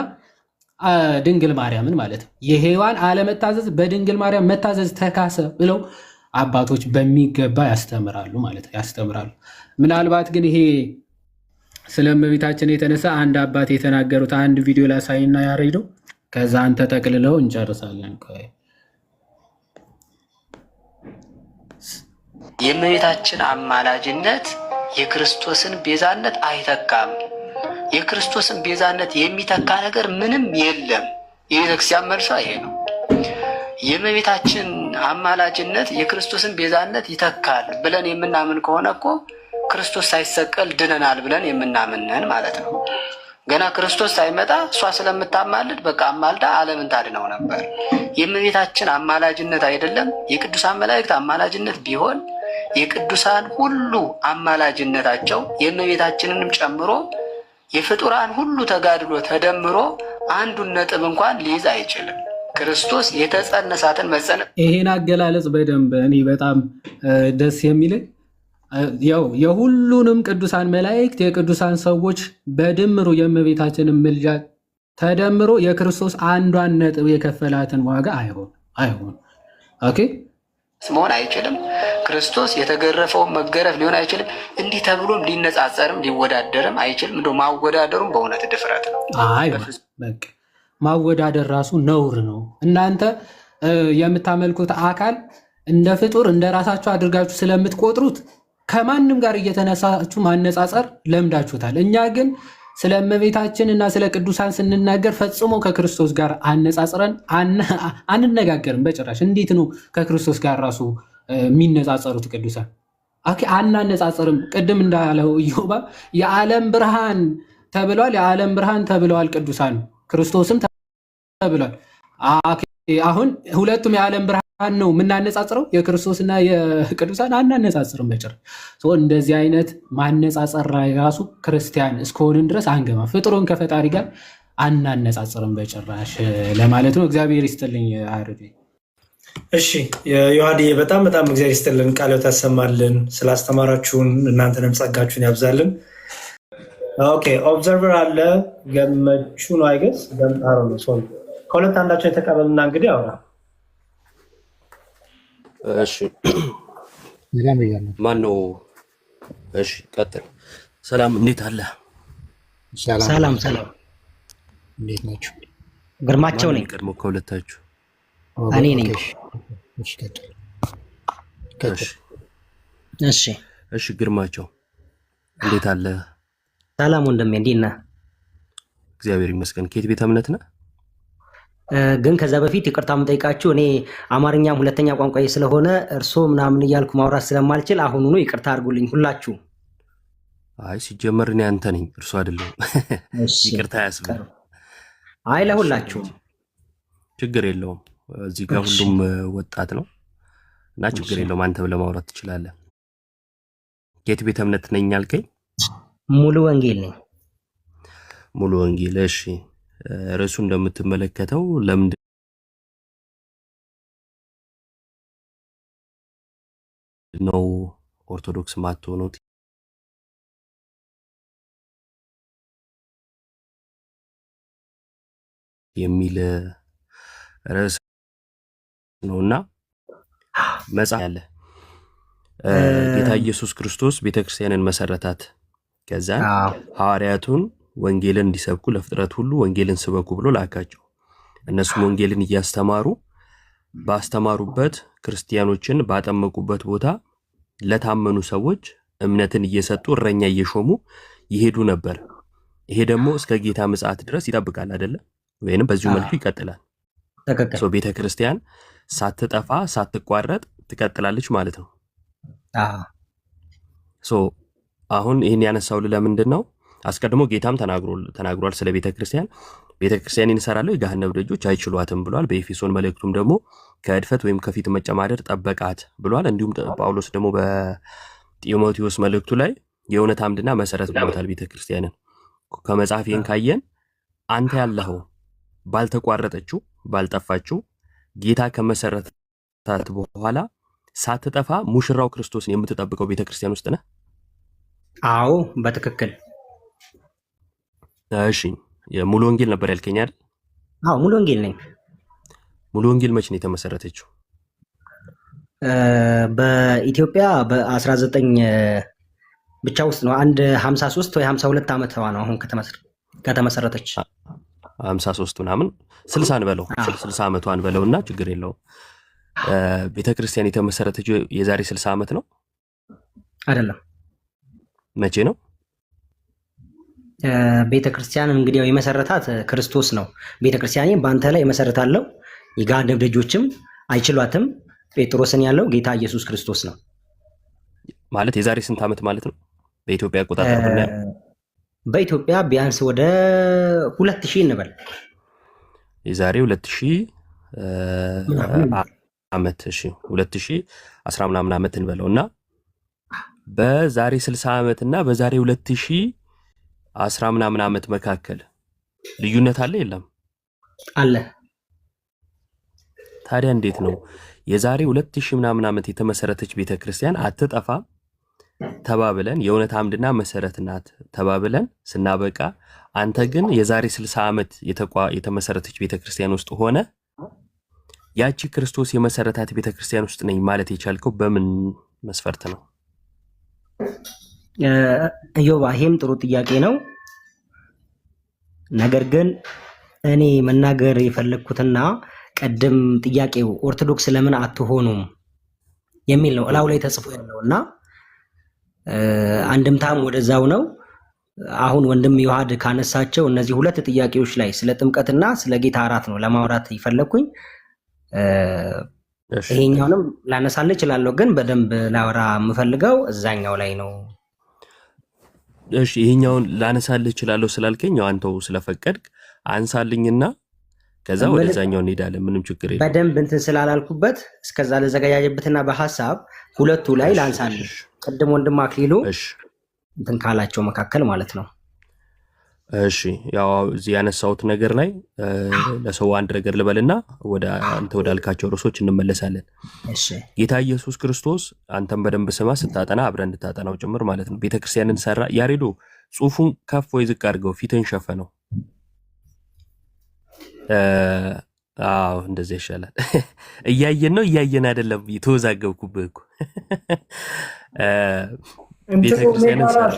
B: ድንግል ማርያምን ማለት ነው። የሔዋን አለመታዘዝ በድንግል ማርያም መታዘዝ ተካሰ ብለው አባቶች በሚገባ ያስተምራሉ ማለት ነው፣ ያስተምራሉ። ምናልባት ግን ይሄ ስለ እመቤታችን የተነሳ አንድ አባት የተናገሩት አንድ ቪዲዮ ላሳይና ያሬደው ከዛ አንተ ጠቅልለው እንጨርሳለን።
F: የእመቤታችን አማላጅነት የክርስቶስን ቤዛነት አይተካም። የክርስቶስን ቤዛነት የሚተካ ነገር ምንም የለም። የቤተክርስቲያን መልሷ ይሄ ነው። የእመቤታችን አማላጅነት የክርስቶስን ቤዛነት ይተካል ብለን የምናምን ከሆነ እኮ ክርስቶስ ሳይሰቀል ድነናል ብለን የምናምንን ማለት ነው። ገና ክርስቶስ ሳይመጣ እሷ ስለምታማልድ በቃ አማልዳ ዓለምን ታድነው ነበር። የእመቤታችን አማላጅነት አይደለም የቅዱሳን መላእክት አማላጅነት ቢሆን የቅዱሳን ሁሉ አማላጅነታቸው የእመቤታችንንም ጨምሮ የፍጡራን ሁሉ ተጋድሎ ተደምሮ አንዱን ነጥብ እንኳን ሊይዝ አይችልም። ክርስቶስ የተጸነሳትን መጸነ
B: ይሄን አገላለጽ በደንብ እኔ በጣም ደስ የሚለኝ ያው የሁሉንም ቅዱሳን መላእክት የቅዱሳን ሰዎች በድምሩ የእመቤታችንን ምልጃ ተደምሮ የክርስቶስ አንዷን ነጥብ የከፈላትን ዋጋ አይሆን ኦኬ
F: መሆን አይችልም። ክርስቶስ የተገረፈውን መገረፍ ሊሆን አይችልም። እንዲህ ተብሎም ሊነጻጸርም ሊወዳደርም አይችልም። እንደው ማወዳደሩም በእውነት ድፍረት ነው።
B: በቃ ማወዳደር ራሱ ነውር ነው። እናንተ የምታመልኩት አካል እንደ ፍጡር እንደ ራሳችሁ አድርጋችሁ ስለምትቆጥሩት ከማንም ጋር እየተነሳችሁ ማነጻጸር ለምዳችሁታል። እኛ ግን ስለ እመቤታችን እና ስለ ቅዱሳን ስንናገር ፈጽሞ ከክርስቶስ ጋር አነጻጽረን አንነጋገርም በጭራሽ። እንዴት ነው ከክርስቶስ ጋር ራሱ የሚነጻጸሩት ቅዱሳን? አናነጻጽርም። ቅድም እንዳለው ኢዮባ የዓለም ብርሃን ተብሏል፣ የዓለም ብርሃን ተብለዋል ቅዱሳን፣ ክርስቶስም ተብሏል። አሁን ሁለቱም የዓለም ብርሃን ነው የምናነጻጽረው፣ የክርስቶስና የቅዱሳን አናነጻጽርም በጭራሽ። እንደዚህ አይነት ማነጻጸር ራሱ ክርስቲያን እስከሆንን ድረስ አንገባ፣ ፍጥሩን ከፈጣሪ ጋር አናነጻጽርም በጭራሽ ለማለት ነው። እግዚአብሔር ይስጥልኝ አርዴ።
D: እሺ ዮሐንዬ በጣም እግዚአብሔር ይስጥልን፣ ቃል ታሰማልን፣ ስላስተማራችሁን እናንተንም ጸጋችሁን ያብዛልን። ኦኬ ኦብዘርቨር አለ ገመቹ ነው አይገስ ገምጣሮ ነው ሶል ከሁለት አንዳቸው የተቀበልና እንግዲህ አውራ።
C: እሺ ማን ነው? እሺ ቀጥል። ሰላም እንዴት አለ?
G: ሰላም
A: እንዴት ናችሁ?
G: ግርማቸው ነኝ።
C: ቀድሞ ከሁለታችሁ
G: እኔ ነኝ።
A: እሺ ቀጥል።
G: እሺ
C: እሺ ግርማቸው እንዴት አለ?
G: ሰላም ወንድሜ፣ እንዴት ነህ?
C: እግዚአብሔር ይመስገን። ከየት ቤተ እምነት ነህ?
G: ግን ከዛ በፊት ይቅርታ የምጠይቃችሁ እኔ አማርኛም ሁለተኛ ቋንቋዬ ስለሆነ እርሶ ምናምን እያልኩ ማውራት ስለማልችል አሁኑኑ ይቅርታ አድርጉልኝ ሁላችሁ።
C: አይ ሲጀመር እኔ አንተ ነኝ እርሱ አይደለም። ይቅርታ ያስብል።
G: አይ ለሁላችሁ
C: ችግር የለውም። እዚህ ጋር ሁሉም ወጣት ነው እና ችግር የለውም። አንተ ብለህ ማውራት ትችላለህ። ከየት ቤተ እምነት ነኝ አልከኝ?
G: ሙሉ ወንጌል ነኝ።
C: ሙሉ ወንጌል። እሺ ርዕሱ እንደምትመለከተው ለምንድን ነው ኦርቶዶክስ ማትሆኑት የሚል ርዕስ ነውና መጽሐፍ ያለ ጌታ ኢየሱስ ክርስቶስ ቤተክርስቲያንን መሰረታት። ከዛን ሐዋርያቱን ወንጌልን እንዲሰብኩ ለፍጥረት ሁሉ ወንጌልን ስበኩ ብሎ ላካቸው። እነሱም ወንጌልን እያስተማሩ ባስተማሩበት ክርስቲያኖችን ባጠመቁበት ቦታ ለታመኑ ሰዎች እምነትን እየሰጡ እረኛ እየሾሙ ይሄዱ ነበር። ይሄ ደግሞ እስከ ጌታ ምጽአት ድረስ ይጠብቃል አይደለ? ወይንም በዚሁ መልኩ ይቀጥላል። ቤተ ክርስቲያን ሳትጠፋ ሳትቋረጥ ትቀጥላለች ማለት ነው። አሁን ይህን ያነሳው ለምንድን ነው? አስቀድሞ ጌታም ተናግሯል ስለ ቤተ ክርስቲያን። ቤተ ክርስቲያንን እሰራለሁ የገሃነም ደጆች አይችሏትም ብሏል። በኤፌሶን መልእክቱም ደግሞ ከእድፈት ወይም ከፊት መጨማደድ ጠበቃት ብሏል። እንዲሁም ጳውሎስ ደግሞ በጢሞቴዎስ መልእክቱ ላይ የእውነት አምድና መሰረት ብሎታል ቤተ ክርስቲያንን። ከመጽሐፌን ካየን አንተ ያለኸው ባልተቋረጠችው ባልጠፋችው ጌታ ከመሰረታት በኋላ ሳትጠፋ ሙሽራው ክርስቶስን የምትጠብቀው ቤተ ክርስቲያን ውስጥ ነህ?
G: አዎ በትክክል።
C: እሺ የሙሉ ወንጌል ነበር ያልከኝ አይደል?
G: አዎ ሙሉ ወንጌል ነኝ።
C: ሙሉ ወንጌል መቼ ነው የተመሰረተችው?
G: በኢትዮጵያ በ19 ብቻ ውስጥ ነው። 53 ወይ 52 ዓመት ነው አሁን ከተመሰረተች።
C: 53 ምናምን 60 እንበለው 60 ዓመቷን እንበለውና ችግር የለውም። ቤተ ክርስቲያን የተመሰረተችው የዛሬ 60 ዓመት ነው
G: አይደለም?
C: መቼ ነው?
G: ቤተ ክርስቲያን እንግዲህ የመሰረታት ክርስቶስ ነው። ቤተ ክርስቲያኔን በአንተ ላይ እመሰርታለሁ የገሃነም ደጆችም አይችሏትም። ጴጥሮስን ያለው ጌታ ኢየሱስ ክርስቶስ ነው።
C: ማለት የዛሬ ስንት ዓመት ማለት ነው በኢትዮጵያ አቆጣጠር ብናየው?
G: በኢትዮጵያ ቢያንስ ወደ 2000 እንበል።
C: የዛሬ 2000 ዓመት። እሺ 2010 ምናምን ዓመት እንበለውና በዛሬ 60 ዓመት እና በዛሬ 2010 ምናምን ዓመት መካከል ልዩነት አለ የለም?
G: አለ።
C: ታዲያ እንዴት ነው የዛሬ 2000 ምናምን ዓመት የተመሰረተች ቤተክርስቲያን አትጠፋም ተባብለን የእውነት አምድና መሰረት ናት ተባብለን ስናበቃ አንተ ግን የዛሬ 60 ዓመት የተመሰረተች ቤተክርስቲያን ውስጥ ሆነ ያቺ ክርስቶስ የመሰረታት ቤተክርስቲያን ውስጥ ነኝ ማለት የቻልከው በምን መስፈርት ነው?
G: ኢዮባ ይሄም ጥሩ ጥያቄ ነው። ነገር ግን እኔ መናገር የፈለግኩትና ቀደም ጥያቄው ኦርቶዶክስ ለምን አትሆኑም የሚል ነው እላው ላይ ተጽፎ ያለውና አንድምታም ወደዛው ነው። አሁን ወንድም ዮሐድ ካነሳቸው እነዚህ ሁለት ጥያቄዎች ላይ ስለ ጥምቀትና ስለ ጌታ እራት ነው ለማውራት ይፈለግኩኝ። ይሄኛውንም ላነሳልህ እችላለሁ፣ ግን በደንብ ላወራ የምፈልገው እዛኛው ላይ ነው።
C: እሺ ይሄኛውን ላነሳልህ እችላለሁ ስላልከኝ አንተው ስለፈቀድክ አንሳልኝና ከዛ ወደዛኛው እንሄዳለን። ምንም ችግር የለም።
G: በደንብ እንትን ስላላልኩበት እስከዛ ለዘገያየበትና በሐሳብ ሁለቱ ላይ ላንሳልህ። ቅድም ወንድም አክሊሉ እንትን ካላቸው መካከል ማለት ነው።
C: እሺ ያው እዚህ ያነሳሁት ነገር ላይ ለሰው አንድ ነገር ልበልና ወደ አንተ ወዳልካቸው ርዕሶች እንመለሳለን።
G: እሺ
C: ጌታ ኢየሱስ ክርስቶስ አንተም በደንብ ስማ፣ ስታጠና አብረን እንድታጠናው ጭምር ማለት ነው። ቤተክርስቲያንን ሰራ። ያሬዶ ጽሁፉን ከፍ ወይ ዝቅ አድርገው፣ ፊትን ሸፈነው። አዎ እንደዚህ ይሻላል። እያየን ነው እያየን አይደለም። ተወዛገብኩብህ እኮ። ቤተክርስቲያንን ሰራ።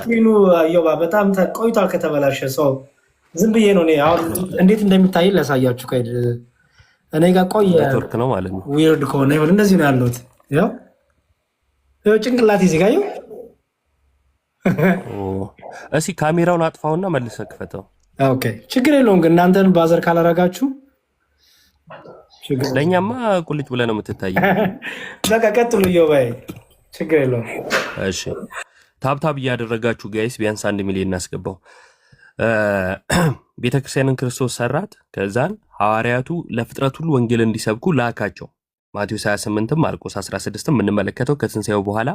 D: አዮባ በጣም ቆይቷል ከተበላሸ ሰው ዝም ብዬ ነው እኔ አሁን እንዴት እንደሚታይ ላሳያችሁ። እኔ ጋር ቆየ
C: ኔትወርክ ነው ማለት ነው።
D: ዊርድ ከሆነ ይሁን እንደዚህ ነው ያለሁት። ያው ጭንቅላቴ እዚህ ጋር ይኸው።
C: እስኪ ካሜራውን አጥፋውና መልሰህ ክፈተው።
D: ኦኬ ችግር የለውም ግን እናንተን ባዘር ካላረጋችሁ
C: ለእኛማ ቁልጭ ብለህ ነው የምትታየው።
D: በቃ ቀጥሉ እዮባይ ችግር የለውም።
C: እሺ ታብታብ እያደረጋችሁ ጋይስ ቢያንስ 1 ሚሊዮን እናስገባው። ቤተክርስቲያንን ክርስቶስ ሰራት። ከዛን ሐዋርያቱ ለፍጥረት ሁሉ ወንጌል እንዲሰብኩ ላካቸው። ማቴዎስ 28 ማርቆስ 16 የምንመለከተው ከትንሣኤው በኋላ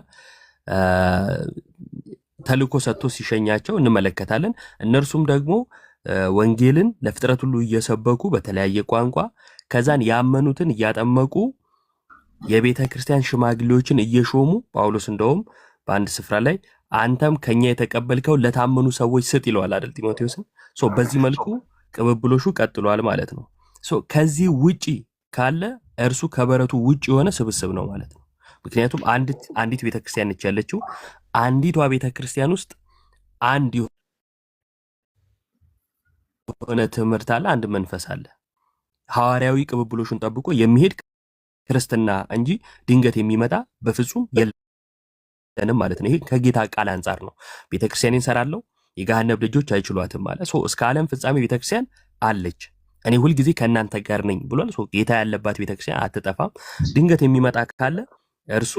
C: ተልእኮ ሰጥቶ ሲሸኛቸው እንመለከታለን። እነርሱም ደግሞ ወንጌልን ለፍጥረት ሁሉ እየሰበኩ በተለያየ ቋንቋ ከዛን ያመኑትን እያጠመቁ የቤተ ክርስቲያን ሽማግሌዎችን እየሾሙ ጳውሎስ እንደውም በአንድ ስፍራ ላይ አንተም ከኛ የተቀበልከው ለታመኑ ሰዎች ስጥ ይለዋል አይደል ጢሞቴዎስን። በዚህ መልኩ ቅብብሎሹ ቀጥሏል ማለት ነው። ከዚህ ውጪ ካለ እርሱ ከበረቱ ውጪ የሆነ ስብስብ ነው ማለት ነው። ምክንያቱም አንዲት ቤተክርስቲያን ነች ያለችው። አንዲቷ ቤተክርስቲያን ውስጥ አንድ የሆነ ትምህርት አለ፣ አንድ መንፈስ አለ። ሐዋርያዊ ቅብብሎሹን ጠብቆ የሚሄድ ክርስትና እንጂ ድንገት የሚመጣ በፍጹም የለንም ማለት ነው። ይሄ ከጌታ ቃል አንጻር ነው። ቤተክርስቲያንን ሰራለው የገሃነም ልጆች አይችሏትም ማለት እስከ ዓለም ፍጻሜ ቤተክርስቲያን አለች። እኔ ሁልጊዜ ከእናንተ ጋር ነኝ ብሏል። ጌታ ያለባት ቤተክርስቲያን አትጠፋም። ድንገት የሚመጣ ካለ እርሱ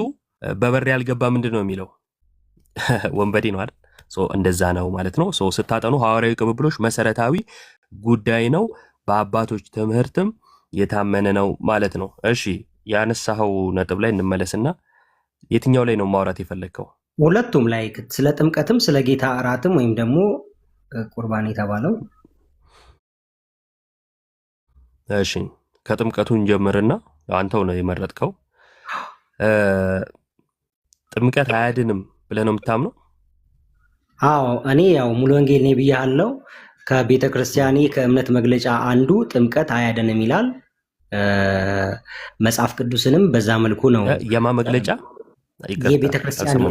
C: በበር ያልገባ ምንድን ነው የሚለው ወንበዴ ነው አይደል? እንደዛ ነው ማለት ነው። ስታጠኑ ሐዋርያዊ ቅብብሎች መሰረታዊ ጉዳይ ነው፣ በአባቶች ትምህርትም የታመነ ነው ማለት ነው። እሺ ያነሳኸው ነጥብ ላይ እንመለስና የትኛው ላይ ነው ማውራት የፈለግከው?
G: ሁለቱም ላይ ስለ ጥምቀትም ስለ ጌታ እራትም ወይም ደግሞ ቁርባን የተባለው።
C: እሺ ከጥምቀቱን ጀምርና አንተው ነው የመረጥከው። ጥምቀት አያድንም ብለህ ነው የምታምነው?
G: አዎ እኔ ያው ሙሉ ወንጌል ነኝ ብያለሁ። ከቤተ ክርስቲያኔ ከእምነት መግለጫ አንዱ ጥምቀት አያድንም ይላል። መጽሐፍ ቅዱስንም በዛ መልኩ ነው።
C: የማ መግለጫ?
G: የቤተ ክርስቲያን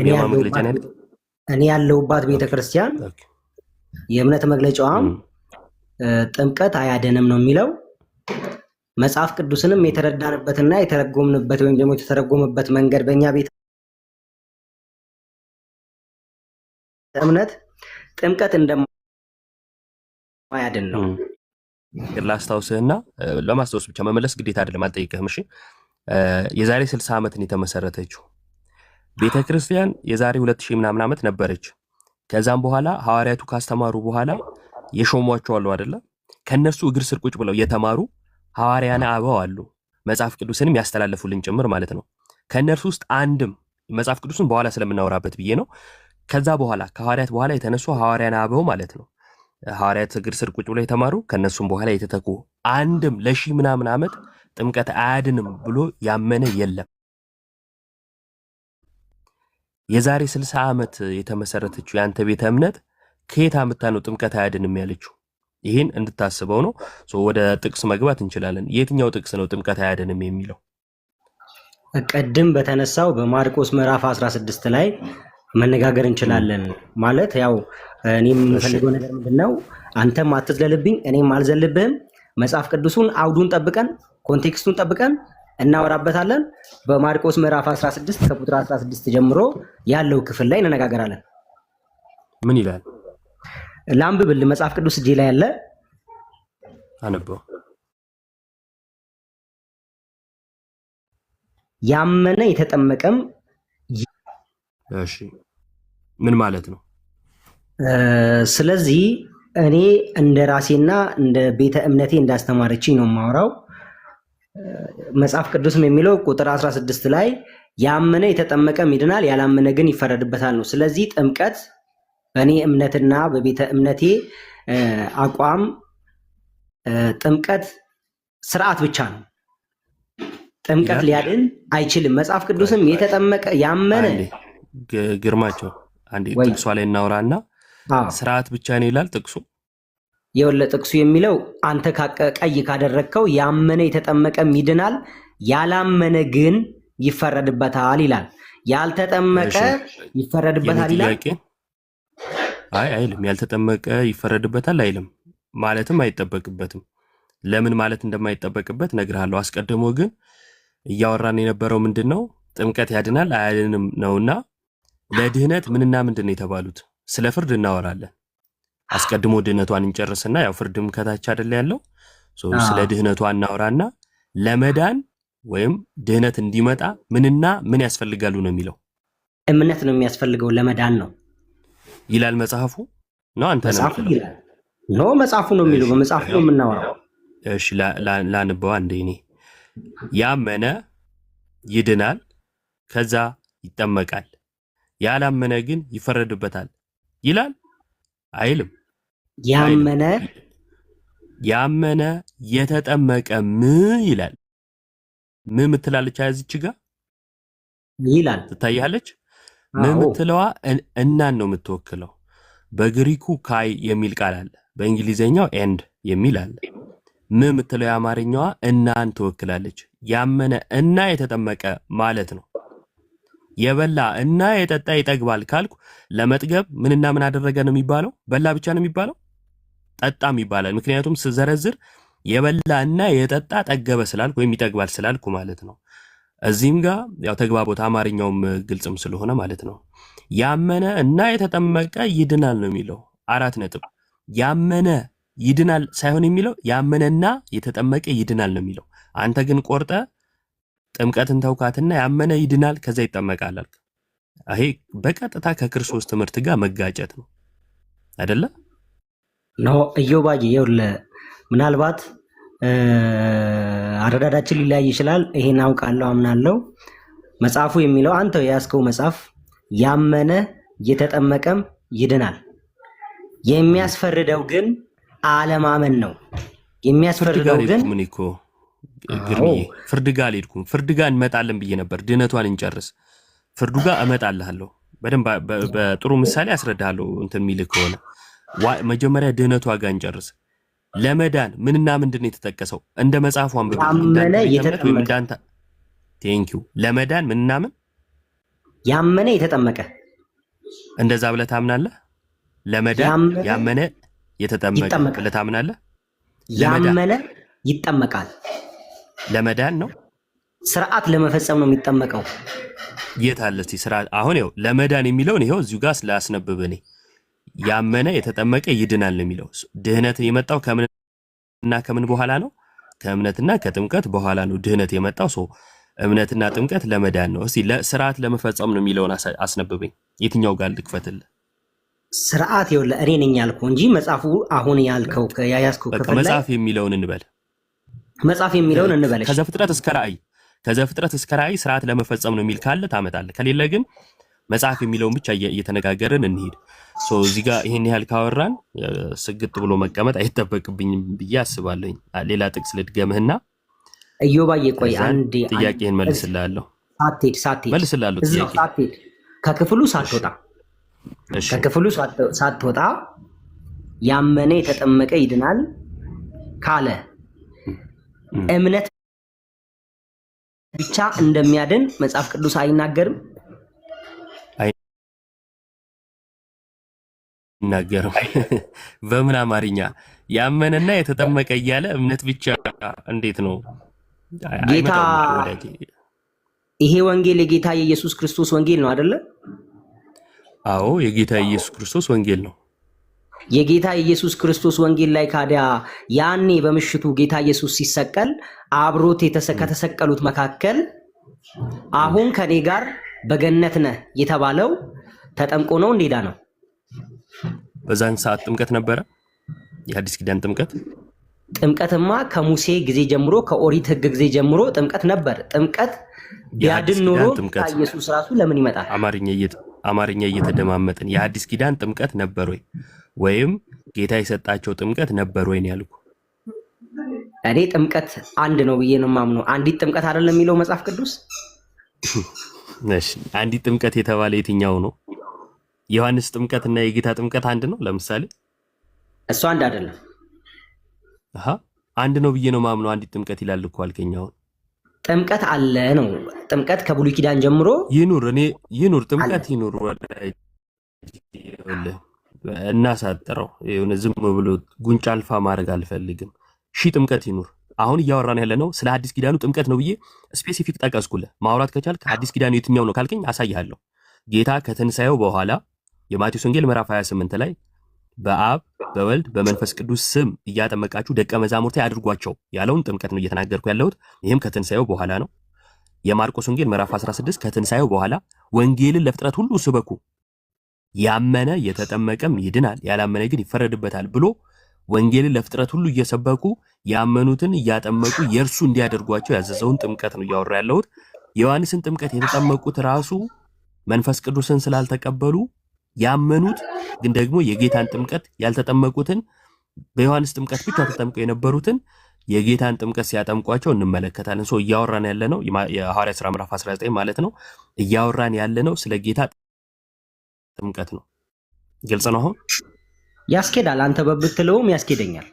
G: እኔ ያለሁባት ቤተ ክርስቲያን የእምነት መግለጫዋም ጥምቀት አያድንም ነው የሚለው። መጽሐፍ ቅዱስንም የተረዳንበትና የተረጎምንበት ወይም ደግሞ የተተረጎመበት መንገድ በእኛ ቤተ እምነት ጥምቀት እንደማያድን ነው።
C: ላስታውስህና ለማስታወስ ብቻ መመለስ ግዴታ አይደለም፣ አልጠይቅህም። እሺ የዛሬ 60 ዓመትን የተመሰረተችው ቤተክርስቲያን የዛሬ 2000 ምናምን ዓመት ነበረች። ከዛም በኋላ ሐዋርያቱ ካስተማሩ በኋላ የሾሟቸው አሉ አይደለ? ከነሱ እግር ስር ቁጭ ብለው የተማሩ ሐዋርያነ አበው አሉ፣ መጽሐፍ ቅዱስንም ያስተላለፉልን ጭምር ማለት ነው። ከነርሱ ውስጥ አንድም መጽሐፍ ቅዱስን በኋላ ስለምናወራበት ብዬ ነው። ከዛ በኋላ ከሐዋርያት በኋላ የተነሱ ሐዋርያነ አበው ማለት ነው። ሐዋርያት እግር ስር ቁጭ ብለው የተማሩ ከነሱም በኋላ የተተኩ አንድም ለሺህ ምናምን ዓመት ጥምቀት አያድንም ብሎ ያመነ የለም። የዛሬ 60 ዓመት የተመሰረተችው ያንተ ቤተ እምነት ከየት አምጥታ ነው ጥምቀት አያድንም ያለችው? ይህን እንድታስበው ነው። ወደ ጥቅስ መግባት እንችላለን። የትኛው ጥቅስ ነው ጥምቀት አያድንም የሚለው?
G: ቅድም በተነሳው በማርቆስ ምዕራፍ 16 ላይ መነጋገር እንችላለን። ማለት ያው እኔም የምፈልገው ነገር ምንድነው፣ አንተም አትዝለልብኝ እኔም አልዘልብህም። መጽሐፍ ቅዱሱን አውዱን ጠብቀን ኮንቴክስቱን ጠብቀን እናወራበታለን። በማርቆስ ምዕራፍ 16 ከቁጥር 16 ጀምሮ ያለው ክፍል ላይ እንነጋገራለን።
C: ምን ይላል?
G: ላንብብል። መጽሐፍ ቅዱስ እጄ ላይ ያለ
C: አነበው።
G: ያመነ የተጠመቀም።
C: እሺ ምን ማለት ነው?
G: ስለዚህ እኔ እንደ ራሴና እንደ ቤተ እምነቴ እንዳስተማረችኝ ነው የማወራው። መጽሐፍ ቅዱስም የሚለው ቁጥር 16 ላይ ያመነ የተጠመቀም ይድናል፣ ያላመነ ግን ይፈረድበታል ነው። ስለዚህ ጥምቀት በእኔ እምነትና በቤተ እምነቴ አቋም ጥምቀት ስርዓት ብቻ ነው። ጥምቀት ሊያድን አይችልም። መጽሐፍ ቅዱስም የተጠመቀ ያመነ
C: ግርማቸው አንዴ ጥቅሷ ላይ እናውራና ስርዓት ብቻ ነው ይላል ጥቅሱ።
G: የወለ ጥቅሱ የሚለው አንተ ቀይ ካደረግከው ያመነ የተጠመቀም ይድናል፣ ያላመነ ግን ይፈረድበታል ይላል። ያልተጠመቀ ይፈረድበታል ይላል?
C: አይልም። ያልተጠመቀ ይፈረድበታል አይልም። ማለትም አይጠበቅበትም። ለምን ማለት እንደማይጠበቅበት ነግርሃለሁ። አስቀድሞ ግን እያወራን የነበረው ምንድን ነው? ጥምቀት ያድናል አያድንም ነውና ለድህነት ምንና ምንድን ነው የተባሉት? ስለ ፍርድ እናወራለን። አስቀድሞ ድህነቷን እንጨርስና ያው ፍርድም ከታች አይደለ ያለው ስለ ድህነቷ እናወራና ለመዳን ወይም ድህነት እንዲመጣ ምንና ምን ያስፈልጋሉ ነው የሚለው።
G: እምነት ነው የሚያስፈልገው ለመዳን ነው
C: ይላል መጽሐፉ ነው። አንተ
G: ነው መጽሐፉ ነው የሚለው። በመጽሐፉ ነው የምናወራው።
C: እሺ ላንበዋ እንደ እኔ ያመነ ይድናል፣ ከዛ ይጠመቃል፣ ያላመነ ግን ይፈረድበታል ይላል አይልም? ያመነ የተጠመቀ ይላል። ምትላለች ያዝች ጋር
G: ይላል
C: ትታያለች። ምትለዋ እናን ነው የምትወክለው። በግሪኩ ካይ የሚል ቃል አለ፣ በእንግሊዘኛው ኤንድ የሚል አለ። ምትለው የአማርኛዋ እናን ትወክላለች። ያመነ እና የተጠመቀ ማለት ነው። የበላ እና የጠጣ ይጠግባል ካልኩ ለመጥገብ ምንና ምን አደረገ ነው የሚባለው? በላ ብቻ ነው የሚባለው? ጠጣም ይባላል። ምክንያቱም ስዘረዝር የበላ እና የጠጣ ጠገበ ስላልኩ ወይም ይጠግባል ስላልኩ ማለት ነው። እዚህም ጋር ያው ተግባቦት አማርኛውም ግልጽም ስለሆነ ማለት ነው። ያመነ እና የተጠመቀ ይድናል ነው የሚለው። 4 ነጥብ። ያመነ ይድናል ሳይሆን የሚለው ያመነና የተጠመቀ ይድናል ነው የሚለው። አንተ ግን ቆርጠ ጥምቀትን ተውካትና ያመነ ይድናል ከዛ ይጠመቃል አልክ። ይሄ በቀጥታ ከክርስቶስ ትምህርት ጋር መጋጨት ነው አይደለ?
G: ነው ኢዮባዬ። ይኸውልህ ምናልባት አረዳዳችን ሊለያይ ይችላል። ይሄን አውቃለሁ አምናለሁ። መጽሐፉ የሚለው አንተ የያዝከው መጽሐፍ ያመነ የተጠመቀም ይድናል። የሚያስፈርደው ግን አለማመን ነው። የሚያስፈርደው ግን
C: ምን እኮ ግርምዬ ፍርድ ጋር አልሄድኩም። ፍርድ ጋር እንመጣለን ብዬ ነበር። ድህነቷን እንጨርስ፣ ፍርዱ ጋር እመጣልሃለሁ። በደንብ በጥሩ ምሳሌ አስረዳለሁ። እንትን የሚል ከሆነ መጀመሪያ ድህነቷ ጋር እንጨርስ። ለመዳን ምንና ምንድን ነው የተጠቀሰው? እንደ መጽሐፉ አንብበ እንዳንተ ቴንኪው። ለመዳን ምንና ምን?
G: ያመነ የተጠመቀ
C: እንደዛ ብለህ ታምናለህ? ለመዳን ያመነ የተጠመቀ ብለህ ታምናለህ?
G: ያመነ ይጠመቃል።
C: ለመዳን ነው፣
G: ስርዓት ለመፈጸም ነው የሚጠመቀው።
C: የት አለ እስቲ ስርዓት? አሁን ይኸው ለመዳን የሚለውን ይኸው እዚሁ ጋር ስላስነብብ እኔ ያመነ የተጠመቀ ይድናል ነው የሚለው። ድህነት የመጣው ከምንና ከምን በኋላ ነው? ከእምነትና ከጥምቀት በኋላ ነው ድህነት የመጣው። ሰው እምነትና ጥምቀት ለመዳን ነው። እስቲ ለስርዓት ለመፈጸም ነው የሚለውን አስነብበኝ። የትኛው ጋር ልክፈትልህ?
G: ስርዓት ይኸውልህ እኔ ነኝ ያልኩህ እንጂ መጽሐፉ አሁን ያልከው ያያዝከው ክፍል ላይ
C: መጽሐፍ የሚለውን እንበል።
G: መጽሐፍ የሚለውን እንበል።
C: ከዘፍጥረት እስከ ራእይ ስርዓት ለመፈጸም ነው የሚል ካለ ታመጣለህ። ከሌለ ግን መጽሐፍ የሚለውን ብቻ እየተነጋገርን እንሂድ። እዚህ ጋር ይሄን ያህል ካወራን ስግጥ ብሎ መቀመጥ አይጠበቅብኝም ብዬ አስባለሁ። ሌላ ጥቅስ ልድገምህና
G: ኢዮባዬ ቆይ አንዴ
C: ጥያቄህን መልስልሃለሁ።
G: ሳትሄድ
C: መልስልሃለሁ።
G: ሳትሄድ ከክፍሉ ሳትወጣ ያመነ የተጠመቀ ይድናል ካለ እምነት ብቻ እንደሚያድን መጽሐፍ ቅዱስ አይናገርም?
C: አይናገርም። በምን አማርኛ ያመነና የተጠመቀ እያለ እምነት ብቻ እንዴት ነው?
G: ጌታ ይሄ ወንጌል የጌታ የኢየሱስ ክርስቶስ ወንጌል ነው አይደለ?
C: አዎ የጌታ የኢየሱስ ክርስቶስ ወንጌል ነው።
G: የጌታ የኢየሱስ ክርስቶስ ወንጌል ላይ ካዲያ ያኔ በምሽቱ ጌታ ኢየሱስ ሲሰቀል አብሮት ከተሰቀሉት መካከል አሁን ከኔ ጋር በገነት ነህ የተባለው ተጠምቆ ነው እንዴዳ ነው?
C: በዛን ሰዓት ጥምቀት ነበረ? የሐዲስ ኪዳን ጥምቀት?
G: ጥምቀትማ ከሙሴ ጊዜ ጀምሮ ከኦሪት ሕግ ጊዜ ጀምሮ ጥምቀት ነበር። ጥምቀት ቢያድን ኖሮ ኢየሱስ ራሱ ለምን ይመጣል?
C: አማርኛ እየተደማመጥን የሐዲስ ኪዳን ጥምቀት ነበር ወይ ወይም ጌታ የሰጣቸው ጥምቀት ነበር ወይ ነው ያልኩ።
G: እኔ ጥምቀት አንድ ነው ብዬ ነው የማምነው። አንዲት ጥምቀት አይደለም የሚለው መጽሐፍ ቅዱስ።
C: እሺ አንዲት ጥምቀት የተባለ የትኛው ነው? ዮሐንስ ጥምቀት እና የጌታ ጥምቀት አንድ ነው? ለምሳሌ
G: እሱ አንድ አይደለም።
C: አንድ ነው ብዬ ነው ማምነው። አንዲት ጥምቀት ይላል እኮ አልከኛው። ጥምቀት
G: አለ ነው። ጥምቀት ከብሉይ ኪዳን ጀምሮ
C: ይኑር ጥምቀት ይኑር። እናሳጥረው። ዝም ብሎ ጉንጫ አልፋ ማድረግ አልፈልግም። ሺህ ጥምቀት ይኑር። አሁን እያወራን ያለ ነው ስለ አዲስ ኪዳኑ ጥምቀት ነው ብዬ ስፔሲፊክ ጠቀስኩልህ። ማውራት ከቻልክ አዲስ ኪዳኑ የትኛው ነው ካልከኝ አሳይሃለሁ። ጌታ ከትንሣኤው በኋላ የማቴዎስ ወንጌል ምዕራፍ 28 ላይ በአብ በወልድ በመንፈስ ቅዱስ ስም እያጠመቃችሁ ደቀ መዛሙርቴ አድርጓቸው ያለውን ጥምቀት ነው እየተናገርኩ ያለሁት። ይህም ከትንሣኤው በኋላ ነው። የማርቆስ ወንጌል ምዕራፍ 16 ከትንሣኤው በኋላ ወንጌልን ለፍጥረት ሁሉ ስበኩ፣ ያመነ የተጠመቀም ይድናል፣ ያላመነ ግን ይፈረድበታል ብሎ ወንጌልን ለፍጥረት ሁሉ እየሰበኩ ያመኑትን እያጠመቁ የእርሱ እንዲያደርጓቸው ያዘዘውን ጥምቀት ነው እያወራ ያለሁት። የዮሐንስን ጥምቀት የተጠመቁት ራሱ መንፈስ ቅዱስን ስላልተቀበሉ ያመኑት ግን ደግሞ የጌታን ጥምቀት ያልተጠመቁትን በዮሐንስ ጥምቀት ብቻ ተጠምቀው የነበሩትን የጌታን ጥምቀት ሲያጠምቋቸው እንመለከታለን። ሰው እያወራን ያለ ነው የሐዋርያት ሥራ ምዕራፍ 19 ማለት ነው። እያወራን ያለ ነው ስለ ጌታ ጥምቀት ነው። ግልጽ ነው። አሁን
G: ያስኬዳል። አንተ በብትለውም ያስኬደኛል።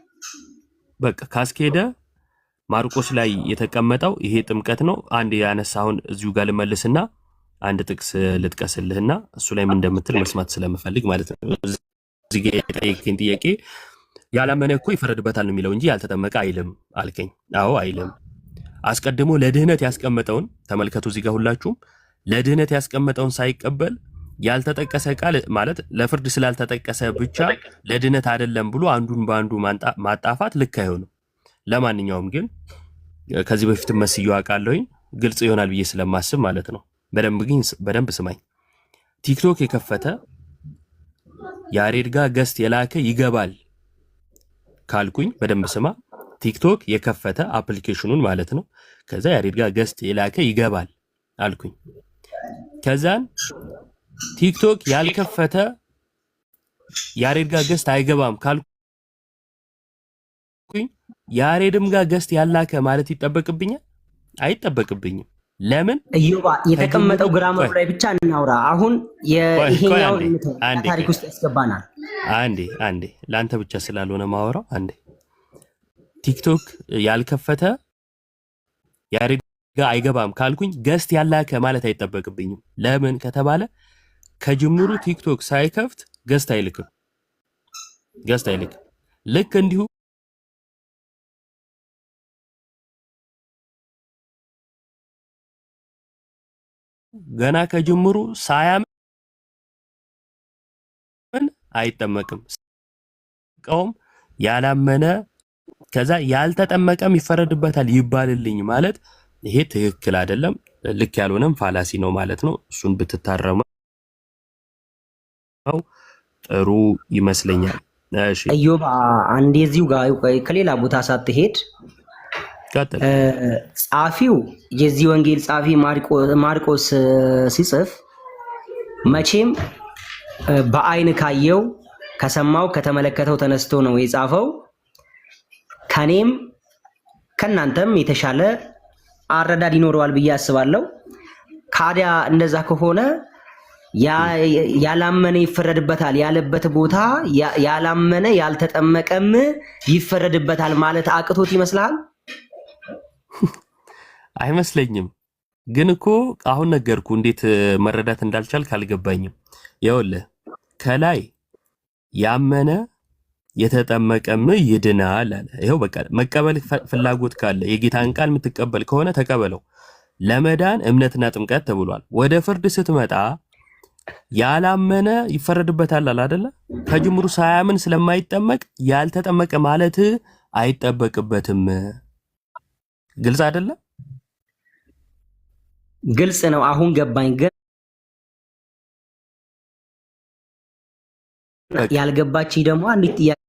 C: በቃ ካስኬደ ማርቆስ ላይ የተቀመጠው ይሄ ጥምቀት ነው። አንድ ያነሳውን እዚሁ ጋር ልመልስና አንድ ጥቅስ ልጥቀስልህና እሱ ላይ ምን እንደምትል መስማት ስለምፈልግ ማለት ነው። እዚህ ጋር የጠየቀኝ ጥያቄ ያላመነ እኮ ይፈረድበታል ነው የሚለው እንጂ ያልተጠመቀ አይልም አልከኝ። አዎ አይልም። አስቀድሞ ለድህነት ያስቀመጠውን ተመልከቱ። እዚህ ጋር ሁላችሁም ለድህነት ያስቀመጠውን ሳይቀበል ያልተጠቀሰ ቃል ማለት ለፍርድ ስላልተጠቀሰ ብቻ ለድህነት አይደለም ብሎ አንዱን በአንዱ ማጣፋት ልክ አይሆንም። ለማንኛውም ግን ከዚህ በፊት መስዩ አውቃለሁኝ ግልጽ ይሆናል ብዬ ስለማስብ ማለት ነው። በደንብ ስማኝ። ቲክቶክ የከፈተ ያሬድ ጋር ገስት የላከ ይገባል ካልኩኝ በደንብ ስማ። ቲክቶክ የከፈተ አፕሊኬሽኑን ማለት ነው። ከዛ ያሬድ ጋር ገስት የላከ ይገባል አልኩኝ። ከዛን ቲክቶክ ያልከፈተ ያሬድ ጋር ገስት አይገባም ካልኩኝ ያሬድም ጋር ገስት ያላከ ማለት ይጠበቅብኛል? አይጠበቅብኝም። ለምን?
G: እዮባ የተቀመጠው ግራመሩ ላይ ብቻ እናውራ። አሁን ይሄኛው ታሪክ ውስጥ ያስገባናል።
C: አንዴ ለአንተ ብቻ ስላልሆነ ማወራው አንዴ ቲክቶክ ያልከፈተ ያሬድ ጋር አይገባም ካልኩኝ ገስት ያላከ ማለት አይጠበቅብኝም። ለምን ከተባለ ከጅምሩ ቲክቶክ ሳይከፍት ገስት አይልክም። ልክ እንዲሁ ገና ከጅምሩ ሳያምን አይጠመቅም። ቀውም ያላመነ ከዛ ያልተጠመቀም ይፈረድበታል ይባልልኝ ማለት ይሄ ትክክል አይደለም። ልክ ያልሆነም ፋላሲ ነው ማለት ነው። እሱን ብትታረመው ጥሩ ይመስለኛል። እሺ
G: እዮባ አንዴ እዚሁ ጋር ከሌላ ቦታ ሳትሄድ ጻፊው የዚህ ወንጌል ጻፊ ማርቆስ ሲጽፍ መቼም በአይን ካየው ከሰማው ከተመለከተው ተነስቶ ነው የጻፈው። ከኔም ከናንተም የተሻለ አረዳድ ይኖረዋል ብዬ አስባለሁ። ካዲያ እንደዛ ከሆነ ያላመነ ይፈረድበታል ያለበት ቦታ ያላመነ ያልተጠመቀም ይፈረድበታል ማለት አቅቶት ይመስላል?
C: አይመስለኝም። ግን እኮ አሁን ነገርኩ እንዴት መረዳት እንዳልቻልክ አልገባኝም። ይኸውልህ ከላይ ያመነ የተጠመቀም ይድናል አለ። ይኸው በቃ መቀበል ፍላጎት ካለ የጌታን ቃል የምትቀበል ከሆነ ተቀበለው። ለመዳን እምነትና ጥምቀት ተብሏል። ወደ ፍርድ ስትመጣ ያላመነ ይፈረድበታል አለ አይደለ? ከጅምሩ ሳያምን ስለማይጠመቅ ያልተጠመቀ ማለት አይጠበቅበትም። ግልጽ አይደለ?
G: ግልጽ ነው። አሁን ገባኝ። ግን ያልገባች ደግሞ አንዲት ጥያቄ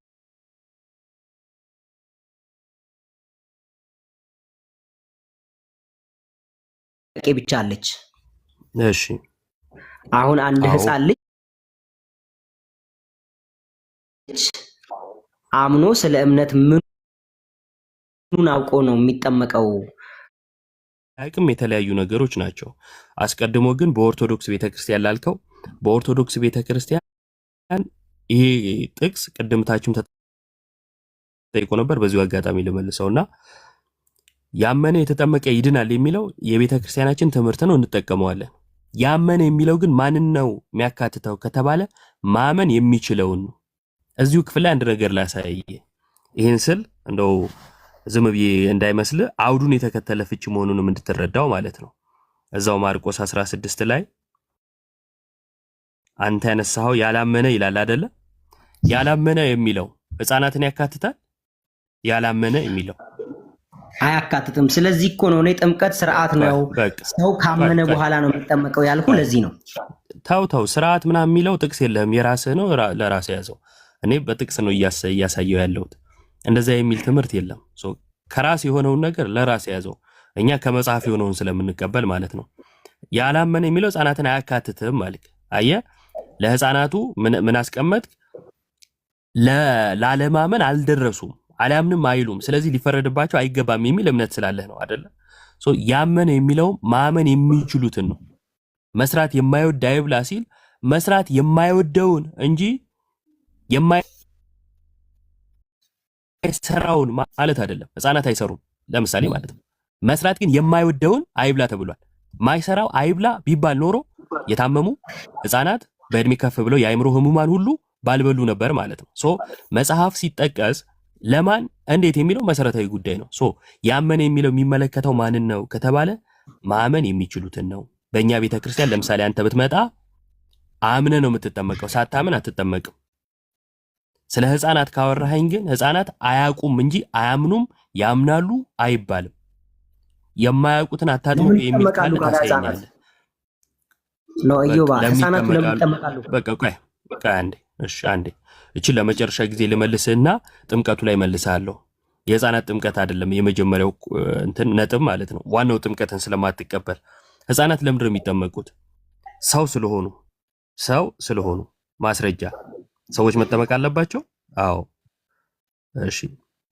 G: ብቻ አለች።
C: እሺ
G: አሁን አንድ ህፃን ልጅ አምኖ ስለ እምነት ምኑን አውቆ ነው የሚጠመቀው?
C: አቅም የተለያዩ ነገሮች ናቸው። አስቀድሞ ግን በኦርቶዶክስ ቤተክርስቲያን ላልከው በኦርቶዶክስ ቤተክርስቲያን ይሄ ጥቅስ ቅድምታችሁም ተጠይቆ ነበር። በዚሁ አጋጣሚ ልመልሰውና ያመነ የተጠመቀ ይድናል የሚለው የቤተክርስቲያናችን ትምህርት ነው፣ እንጠቀመዋለን። ያመነ የሚለው ግን ማንን ነው የሚያካትተው ከተባለ ማመን የሚችለውን ነው። እዚሁ ክፍል ላይ አንድ ነገር ላሳየ። ይህን ስል እንደው ዝም ብዬ እንዳይመስል አውዱን የተከተለ ፍቺ መሆኑንም እንድትረዳው ማለት ነው። እዛው ማርቆስ 16 ላይ አንተ ያነሳኸው ያላመነ ይላል አይደለ? ያላመነ የሚለው ህፃናትን ያካትታል? ያላመነ የሚለው
G: አያካትትም። ስለዚህ እኮ ነው እኔ ጥምቀት ስርዓት ነው፣ ሰው ካመነ በኋላ ነው የሚጠመቀው ያልኩ ለዚህ ነው።
C: ተው ስርዓት ምናምን የሚለው ጥቅስ የለህም፣ የራስህ ነው፣ ለራስህ ያዘው። እኔ በጥቅስ ነው እያሳየው ያለሁት። እንደዛ የሚል ትምህርት የለም። ከራስ የሆነውን ነገር ለራስህ ያዘው። እኛ ከመጽሐፍ የሆነውን ስለምንቀበል ማለት ነው። ያላመነ የሚለው ህፃናትን አያካትትም ማለት አየህ። ለህፃናቱ ምን አስቀመጥክ? ላለማመን አልደረሱም፣ አልያምንም አይሉም፣ ስለዚህ ሊፈረድባቸው አይገባም የሚል እምነት ስላለህ ነው አይደለ? ያመነ የሚለው ማመን የሚችሉትን ነው። መስራት የማይወድ አይብላ ሲል መስራት የማይወደውን እንጂ የማይሰራውን ማለት አይደለም። ህፃናት አይሰሩም ለምሳሌ ማለት ነው። መስራት ግን የማይወደውን አይብላ ተብሏል። ማይሰራው አይብላ ቢባል ኖሮ የታመሙ ህፃናት በእድሜ ከፍ ብለው የአእምሮ ህሙማን ሁሉ ባልበሉ ነበር ማለት ነው። መጽሐፍ ሲጠቀስ ለማን እንዴት የሚለው መሰረታዊ ጉዳይ ነው። ያመነ የሚለው የሚመለከተው ማንን ነው ከተባለ ማመን የሚችሉትን ነው። በእኛ ቤተክርስቲያን ለምሳሌ አንተ ብትመጣ አምነ ነው የምትጠመቀው፣ ሳታምን አትጠመቅም። ስለ ህፃናት ካወራኸኝ ግን ህፃናት አያውቁም እንጂ አያምኑም፣ ያምናሉ አይባልም። የማያውቁትን አታጥምቁ የሚል ቃል ታሳየኛለህ
G: ነው። እዮባ ህፃናቱ ለምን ይጠመቃሉ?
C: በቃ ቆይ አንዴ እቺ ለመጨረሻ ጊዜ ልመልስና ጥምቀቱ ላይ መልሳለሁ። የህፃናት ጥምቀት አይደለም የመጀመሪያው እንትን ነጥብ ማለት ነው። ዋናው ጥምቀትን ስለማትቀበል ህፃናት ለምንድን ነው የሚጠመቁት? ሰው ስለሆኑ ማስረጃ። ሰዎች መጠመቅ አለባቸው? አዎ። እሺ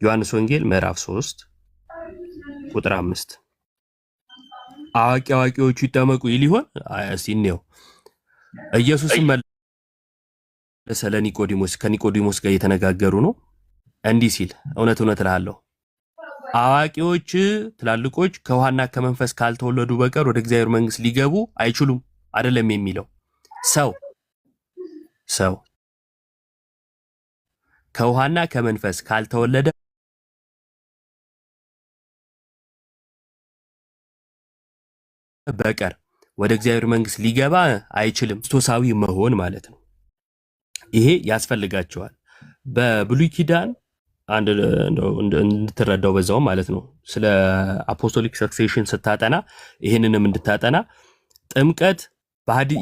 C: ዮሐንስ ወንጌል ምዕራፍ 3 ቁጥር 5 አዋቂዎቹ ይጠመቁ ይል ይሆን? እስቲ እንየው። ኢየሱስም መለሰ ለኒቆዲሞስ፣ ከኒቆዲሞስ ጋር እየተነጋገሩ ነው። እንዲህ ሲል እውነት እልሃለሁ አዋቂዎች ትላልቆች ከውሃና ከመንፈስ ካልተወለዱ በቀር ወደ እግዚአብሔር መንግሥት ሊገቡ አይችሉም አይደለም የሚለው። ሰው ከውሃና ከመንፈስ ካልተወለደ በቀር ወደ እግዚአብሔር መንግሥት ሊገባ አይችልም። ክርስቶሳዊ መሆን ማለት ነው። ይሄ ያስፈልጋቸዋል። በብሉይ ኪዳን አንድ እንድትረዳው በዛው ማለት ነው። ስለ አፖስቶሊክ ሰክሴሽን ስታጠና ይሄንንም እንድታጠና ጥምቀት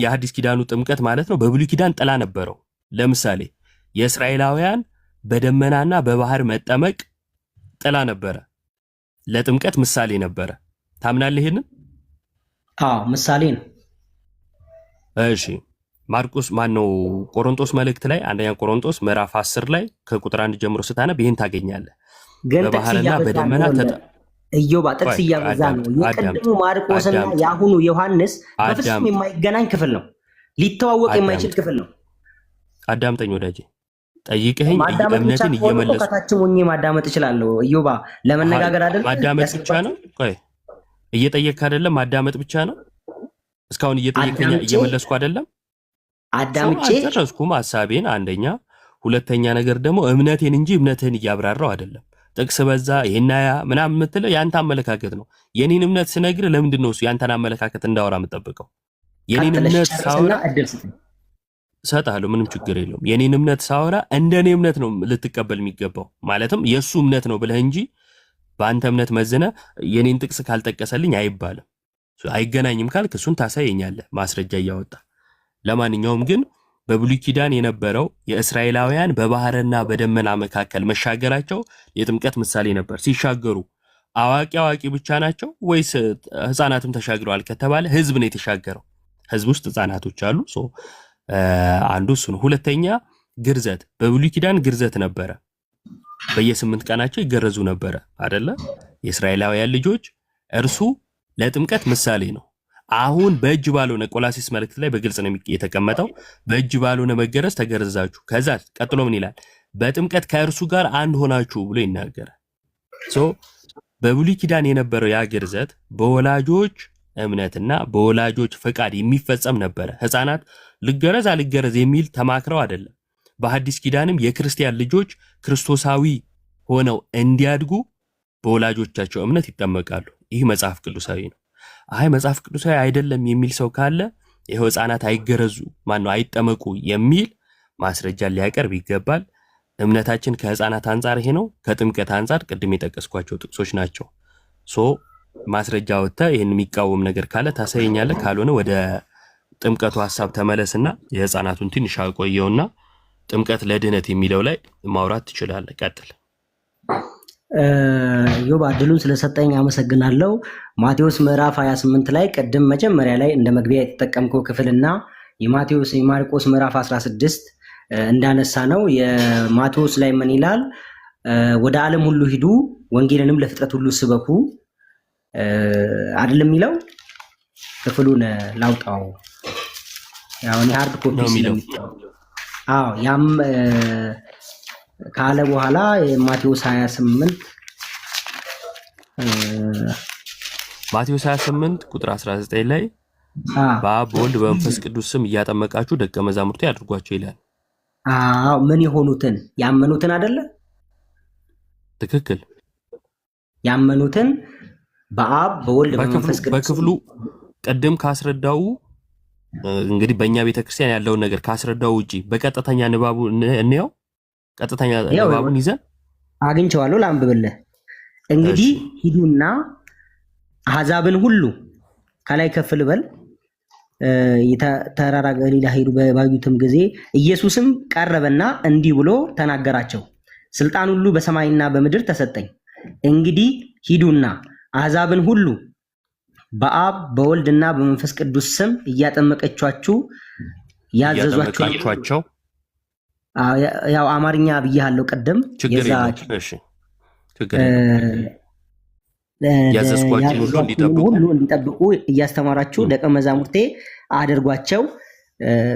C: የሐዲስ ኪዳኑ ጥምቀት ማለት ነው በብሉይ ኪዳን ጥላ ነበረው። ለምሳሌ የእስራኤላውያን በደመናና በባህር መጠመቅ ጥላ ነበረ፣ ለጥምቀት ምሳሌ ነበረ። ታምናለህ ይሄንን?
G: ምሳሌ ነው።
C: እሺ ማርቆስ ማነው ቆሮንቶስ መልእክት ላይ አንደኛ ቆሮንቶስ ምዕራፍ 10 ላይ ከቁጥር 1 ጀምሮ ስታነብ ይሄን ታገኛለህ። በባህርና በደመና
G: እዮባ ጥቅስ እያበዛ ነው። የቀድሞ ማርቆስና የአሁኑ ዮሐንስ በፍጹም የማይገናኝ ክፍል ነው። ሊተዋወቅ የማይችል ክፍል ነው።
C: አዳምጠኝ ወዳጄ፣ ጠይቀኸኝ እምነትን እየመለስኩ
G: ከታች ሆኜ ማዳመጥ እችላለሁ። እዮባ ለመነጋገር አይደለም
C: ማዳመጥ ብቻ ነው። ቆይ እየጠየቅህ አይደለም ማዳመጥ ብቻ ነው። እስካሁን እየጠየቅኸኝ እየመለስኩ አይደለም።
G: አዳምጬ
C: ጨረስኩም ሐሳቤን። አንደኛ፣ ሁለተኛ ነገር ደግሞ እምነቴን እንጂ እምነትህን እያብራራው አይደለም። ጥቅስ በዛ ይሄና ያ ምናምን የምትለው ያንተ አመለካከት ነው። የኔን እምነት ስነግር ለምንድን ነው ያንተን አመለካከት እንዳወራ የምጠብቀው? የኔን እምነት ሳወራ እሰጥሃለሁ፣ ምንም ችግር የለውም። የኔን እምነት ሳወራ እንደኔ እምነት ነው ልትቀበል የሚገባው። ማለትም የእሱ እምነት ነው ብለህ እንጂ በአንተ እምነት መዝነ የኔን ጥቅስ ካልጠቀሰልኝ አይባልም። አይገናኝም ካልክ እሱን ታሳየኛለህ ማስረጃ እያወጣ። ለማንኛውም ግን በብሉይ ኪዳን የነበረው የእስራኤላውያን በባህርና በደመና መካከል መሻገራቸው የጥምቀት ምሳሌ ነበር። ሲሻገሩ አዋቂ ብቻ ናቸው ወይስ ህፃናትም ተሻግረዋል ከተባለ ህዝብ ነው የተሻገረው። ህዝብ ውስጥ ህፃናቶች አሉ። አንዱ እሱ ነው። ሁለተኛ ግርዘት። በብሉይ ኪዳን ግርዘት ነበረ። በየ8 ቀናቸው ይገረዙ ነበረ አይደለ? የእስራኤላውያን ልጆች እርሱ ለጥምቀት ምሳሌ ነው። አሁን በእጅ ባልሆነ ቆላሲስ መልእክት ላይ በግልጽ ነው የተቀመጠው። በእጅ ባልሆነ መገረዝ ተገረዛችሁ። ከዛ ቀጥሎ ምን ይላል? በጥምቀት ከእርሱ ጋር አንድ ሆናችሁ ብሎ ይናገራል። በብሉይ ኪዳን የነበረው ያ ግርዘት በወላጆች እምነትና በወላጆች ፈቃድ የሚፈጸም ነበረ። ህፃናት ልገረዝ አልገረዝ የሚል ተማክረው አይደለም። በሐዲስ ኪዳንም የክርስቲያን ልጆች ክርስቶሳዊ ሆነው እንዲያድጉ በወላጆቻቸው እምነት ይጠመቃሉ። ይህ መጽሐፍ ቅዱሳዊ ነው። አይ መጽሐፍ ቅዱሳዊ አይደለም የሚል ሰው ካለ ይኸው ሕፃናት አይገረዙ አይጠመቁ የሚል ማስረጃ ሊያቀርብ ይገባል። እምነታችን ከሕፃናት አንጻር ይሄ ነው። ከጥምቀት አንጻር ቅድም የጠቀስኳቸው ጥቅሶች ናቸው። ማስረጃ ወጥተህ ይህን የሚቃወም ነገር ካለ ታሳየኛለህ። ካልሆነ ወደ ጥምቀቱ ሀሳብ ተመለስና የሕፃናቱን ትንሽ አቆየውና ጥምቀት ለድህነት የሚለው ላይ ማውራት ትችላለህ። ቀጥል።
G: ዮብ እድሉን ስለሰጠኝ አመሰግናለሁ። ማቴዎስ ምዕራፍ 28 ላይ ቅድም መጀመሪያ ላይ እንደ መግቢያ የተጠቀምከው ክፍልና የማርቆስ ምዕራፍ 16 እንዳነሳ ነው። የማቴዎስ ላይ ምን ይላል? ወደ ዓለም ሁሉ ሂዱ ወንጌልንም ለፍጥረት ሁሉ ስበኩ አይደለም የሚለው? ክፍሉን ላውጣው። ያው እኔ ሃርድ ኮፒ ስለሚለው ያም ካለ በኋላ ማቴዎስ
C: 28 ቁጥር 19 ላይ በአብ በወልድ በመንፈስ ቅዱስ ስም እያጠመቃችሁ ደቀ መዛሙርቴ አድርጓቸው ይላል።
G: ምን የሆኑትን? ያመኑትን አይደለ?
C: ትክክል።
G: ያመኑትን በአብ በወልድ በመንፈስ ቅዱስ
C: በክፍሉ ቀደም ካስረዳው እንግዲህ በእኛ ቤተክርስቲያን ያለውን ነገር ካስረዳው ውጪ በቀጥተኛ ንባቡ እንየው። ቀጥተኛ ንባቡን ይዘን
G: አግኝቼዋለሁ፣ ላንብብልህ። እንግዲህ ሂዱና አሕዛብን ሁሉ ከላይ ከፍ ልበል ተራራ ገሊላ ሄዱ። ባዩትም ጊዜ ኢየሱስም ቀረበና እንዲህ ብሎ ተናገራቸው፣ ስልጣን ሁሉ በሰማይና በምድር ተሰጠኝ። እንግዲህ ሂዱና አሕዛብን ሁሉ በአብ በወልድና በመንፈስ ቅዱስ ስም እያጠመቀቻችሁ ያዘዟቸው። ያው አማርኛ ብያለሁ ቅድም።
C: ያዘዝኳችሁን ሁሉ
G: እንዲጠብቁ እያስተማራችሁ ደቀ መዛሙርቴ አድርጓቸው።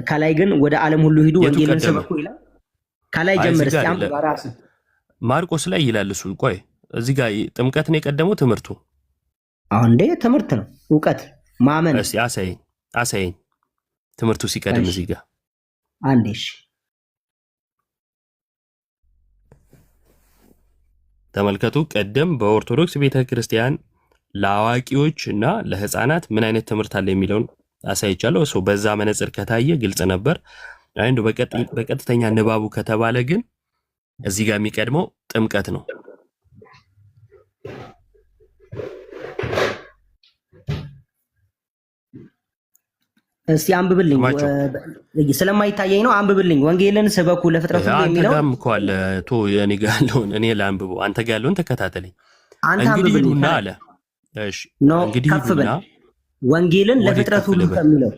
G: ከላይ ግን ወደ ዓለም ሁሉ ሂዱ ወንጌልን ስበኩ ይላል። ከላይ ጀምር እስቲ አንተ በራስህ
C: ማርቆስ ላይ ይላል እሱ። ቆይ እዚህ ጋር ጥምቀት ነው የቀደመው ትምህርቱ።
G: አሁን እንደ ትምህርት ነው ዕውቀት ማመን።
C: እስቲ አሳየኝ ትምህርቱ ሲቀድም እዚህ ጋር
G: አንዴሽ
C: ተመልከቱ። ቀደም በኦርቶዶክስ ቤተክርስቲያን ለአዋቂዎች እና ለህፃናት ምን አይነት ትምህርት አለ የሚለውን አሳይቻለሁ። እሱ በዛ መነጽር ከታየ ግልጽ ነበር። አንዱ በቀጥተኛ ንባቡ ከተባለ ግን እዚህ ጋር የሚቀድመው ጥምቀት ነው።
G: እስቲ አንብብልኝ፣ ስለማይታየኝ ነው። አንብብልኝ። ወንጌልን ስበኩ ለፍጥረት ሁሉ የሚለው
C: አንተ ጋርም እኮ አለ። እኔ ጋር ያለውን እኔ ላንብበው፣ አንተ ጋር ያለውን ተከታተለኝ።
G: እንግዲህ ሂዱና አለ። እሺ እንግዲህ ሂዱና ወንጌልን ለፍጥረት ሁሉ ከሚለው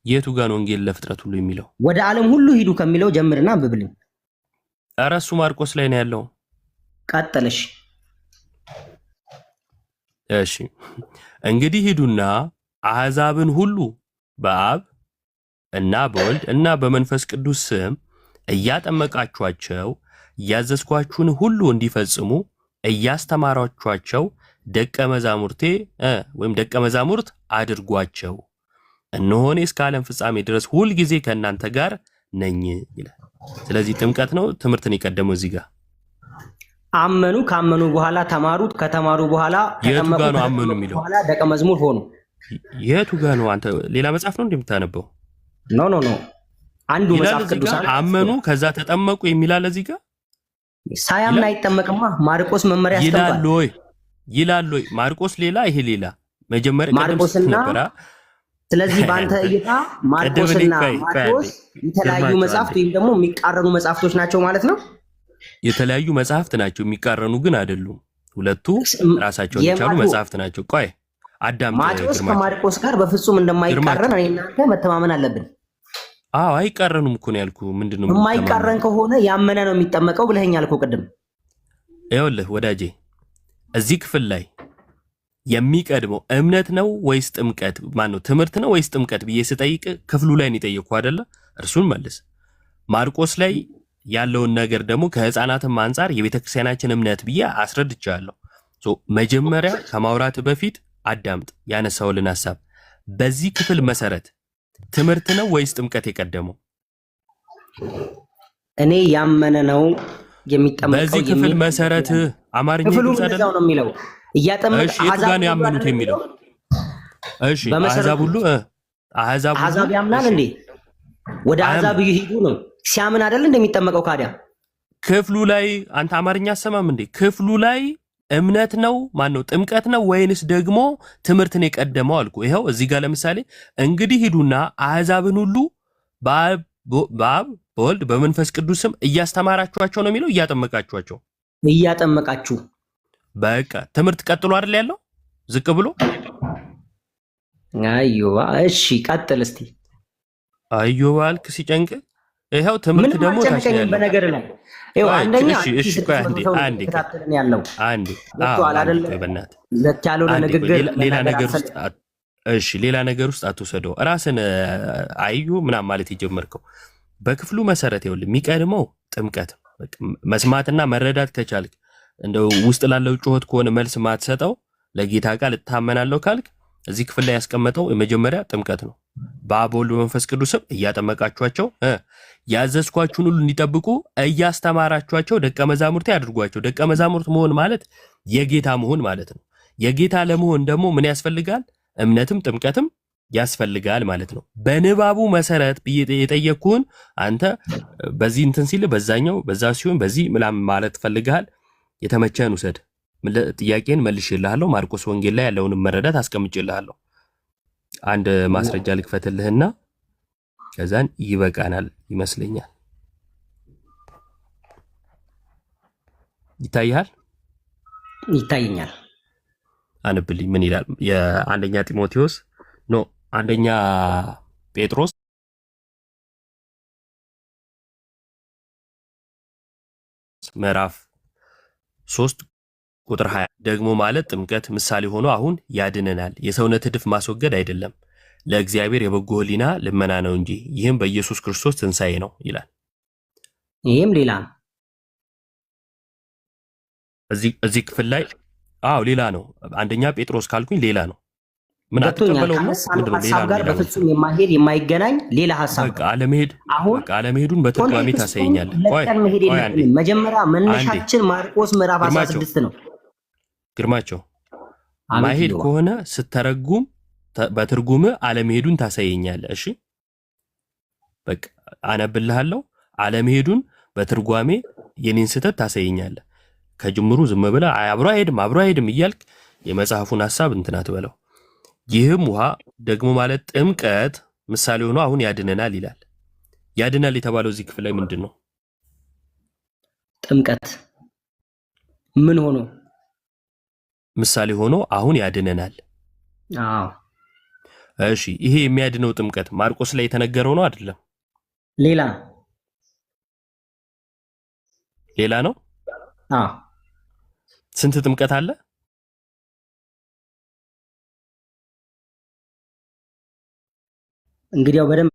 C: የቱ ጋር ነው ወንጌል ለፍጥረት ሁሉ የሚለው?
G: ወደ ዓለም ሁሉ ሂዱ ከሚለው ጀምርና አንብብልኝ።
C: ኧረ እሱ ማርቆስ ላይ ነው ያለው።
G: ቀጥልሽ።
C: እሺ እንግዲህ ሂዱና አሕዛብን ሁሉ በአብ እና በወልድ እና በመንፈስ ቅዱስ ስም እያጠመቃችኋቸው ያዘዝኳችሁን ሁሉ እንዲፈጽሙ እያስተማራችኋቸው ደቀ መዛሙርቴ ወይም ደቀ መዛሙርት አድርጓቸው። እነሆ እኔ እስከ ዓለም ፍጻሜ ድረስ ሁል ጊዜ ከእናንተ ጋር ነኝ ይላል። ስለዚህ ጥምቀት ነው ትምህርትን የቀደመው። እዚህ ጋር
G: አመኑ፣ ካመኑ በኋላ ተማሩት፣ ከተማሩ በኋላ
C: የቱ ጋር ነው አመኑ የሚለው?
G: በኋላ ደቀ መዝሙር ሆኑ።
C: የቱ ጋር ነው? አንተ ሌላ መጽሐፍ ነው እንደምታነበው?
G: ኖ አንዱ መጽሐፍ ቅዱስ
C: አመኑ ከዛ ተጠመቁ የሚላል እዚህ ጋር።
G: ሳያምን አይጠመቅማ። ማርቆስ መመሪያ ያስተምራል
C: ይላል ወይ? ማርቆስ ሌላ ይሄ ሌላ። መጀመሪያ
G: ማርቆስና ስለዚህ በአንተ እይታ ማርቆስና ማርቆስ የተለያዩ መጽሐፍት ወይም ደግሞ የሚቃረኑ መጽሐፍቶች ናቸው ማለት ነው?
C: የተለያዩ መጽሐፍት ናቸው፣ የሚቃረኑ ግን አይደሉም። ሁለቱ ራሳቸውን የቻሉ መጽሐፍት ናቸው። ቆይ አዳም
G: ማቴዎስ ከማርቆስ ጋር በፍጹም እንደማይቃረን እኔ እናንተ መተማመን አለብን።
C: አይቃረኑም እኮ ነው ያልኩህ። ምንድነው
G: የማይቃረን ከሆነ ያመነ ነው የሚጠመቀው ብለኸኛል እኮ ቅድም።
C: ይኸውልህ ወዳጄ እዚህ ክፍል ላይ የሚቀድመው እምነት ነው ወይስ ጥምቀት? ማነው ትምህርት ነው ወይስ ጥምቀት ብዬ ስጠይቅ ክፍሉ ላይ ነው የጠየቅኩህ አይደለ? እርሱን መልስ። ማርቆስ ላይ ያለውን ነገር ደግሞ ከህፃናትም አንጻር የቤተክርስቲያናችን እምነት ብዬ አስረድቻለሁ። መጀመሪያ ከማውራት በፊት አዳምጥ ያነሳውልን ሐሳብ። በዚህ ክፍል መሰረት ትምህርት ነው ወይስ ጥምቀት የቀደመው?
G: እኔ ያመነ ነው የሚጠመቀው።
C: በዚህ ክፍል መሰረት አማርኛ
G: ክፍሉ
C: ግልጽ
G: እንደዛው
C: አይደለም።
G: ነው የሚለው እያጠመቀ
C: እሺ የቱ ጋር ነው ያመኑት የሚለው? እሺ አሕዛብ ሁሉ
G: አሕዛብ ያምናል እንዴ? ወደ አሕዛብ ይሄዱ ነው ሲያምን አይደል እንደሚጠመቀው? ካዲያ
C: ክፍሉ ላይ አንተ አማርኛ አሰማም እንዴ? ክፍሉ ላይ እምነት ነው ማን ነው ጥምቀት ነው ወይንስ ደግሞ ትምህርትን የቀደመው አልኩ። ይኸው እዚህ ጋር ለምሳሌ እንግዲህ ሂዱና አሕዛብን ሁሉ በአብ በወልድ በመንፈስ ቅዱስ ስም እያስተማራችኋቸው ነው የሚለው እያጠመቃችኋቸው
G: እያጠመቃችሁ
C: በቃ ትምህርት ቀጥሎ አይደል ያለው ዝቅ ብሎ
G: አዩባ። እሺ ቀጥል እስቲ።
C: አዩባ አልክ ሲጨንቅ ይኸው ትምህርት ደግሞ ታሽ ያለው
G: በነገር ላይ ይኸው አንደኛ
C: እሺ ቆይ አንዴ
G: ያለው
C: አንዴ በእናት
G: ለቻለው ለንግግር
C: ሌላ ነገር ውስጥ እሺ ሌላ ነገር ውስጥ አትወሰደው። ራስን አዩ ምናምን ማለት የጀመርከው በክፍሉ መሰረት ይኸውልህ የሚቀድመው ጥምቀት መስማትና መረዳት ከቻልክ እንደው ውስጥ ላለው ጩኸት ከሆነ መልስ ማትሰጠው ለጌታ ቃል እታመናለሁ ካልክ እዚህ ክፍል ላይ ያስቀመጠው የመጀመሪያ ጥምቀት ነው። በአብ ወልድ በመንፈስ ቅዱስም እያጠመቃችኋቸው ያዘዝኳችሁን ሁሉ እንዲጠብቁ እያስተማራችኋቸው ደቀ መዛሙርቴ አድርጓቸው። ደቀ መዛሙርት መሆን ማለት የጌታ መሆን ማለት ነው። የጌታ ለመሆን ደግሞ ምን ያስፈልጋል? እምነትም ጥምቀትም ያስፈልጋል ማለት ነው። በንባቡ መሰረት የጠየቅኩህን አንተ በዚህ እንትን ሲል በዛኛው በዛ ሲሆን በዚህ ምናምን ማለት ፈልግሃል። የተመቸህን ውሰድ። ጥያቄን መልሼልሃለሁ። ማርቆስ ወንጌል ላይ ያለውንም መረዳት አስቀምጬልሃለሁ። አንድ ማስረጃ ልክፈትልህና ከዛን ይበቃናል ይመስለኛል። ይታያል?
G: ይታየኛል።
C: አንብልኝ። ምን ይላል? የአንደኛ ጢሞቴዎስ አንደኛ ጴጥሮስ ምዕራፍ 3 ቁጥር 20 ደግሞ ማለት ጥምቀት ምሳሌ ሆኖ አሁን ያድነናል። የሰውነት ዕድፍ ማስወገድ አይደለም፣ ለእግዚአብሔር የበጎ ሕሊና ልመና ነው እንጂ ይህም በኢየሱስ ክርስቶስ ትንሣኤ ነው ይላል።
G: ይህም ሌላ ነው።
C: እዚህ ክፍል ላይ ሌላ ነው። አንደኛ ጴጥሮስ ካልኩኝ ሌላ ነው። ምን አትቀበለው ነው?
G: ሀሳብ ጋር በፍጹም የማይሄድ የማይገናኝ ሌላ ሀሳብ
C: በቃ አለመሄዱን በትርጓሜ ታሳየኛለህ።
G: መጀመሪያ መነሻችን ማርቆስ ምዕራፍ 16 ነው።
C: ግርማቸው ማይሄድ ከሆነ ስተረጉም በትርጉም አለመሄዱን ታሳየኛለህ። እሺ በቃ አነብልሃለሁ። አለመሄዱን በትርጓሜ የኔን ስህተት ታሳየኛለህ። ከጅምሩ ዝም ብለህ አብሮ አይሄድም እያልክ የመጽሐፉን ሐሳብ እንትን አትበለው። ይህም ውሃ ደግሞ ማለት ጥምቀት ምሳሌ ሆኖ አሁን ያድነናል ይላል። ያድናል የተባለው እዚህ ክፍል ላይ ምንድን ነው?
G: ጥምቀት ምን ሆኖ
C: ምሳሌ ሆኖ አሁን ያድነናል። እሺ ይሄ የሚያድነው ጥምቀት ማርቆስ ላይ የተነገረው ነው አይደለም? ሌላ ነው። ስንት ጥምቀት አለ?
G: እንግዲህ ያው በደንብ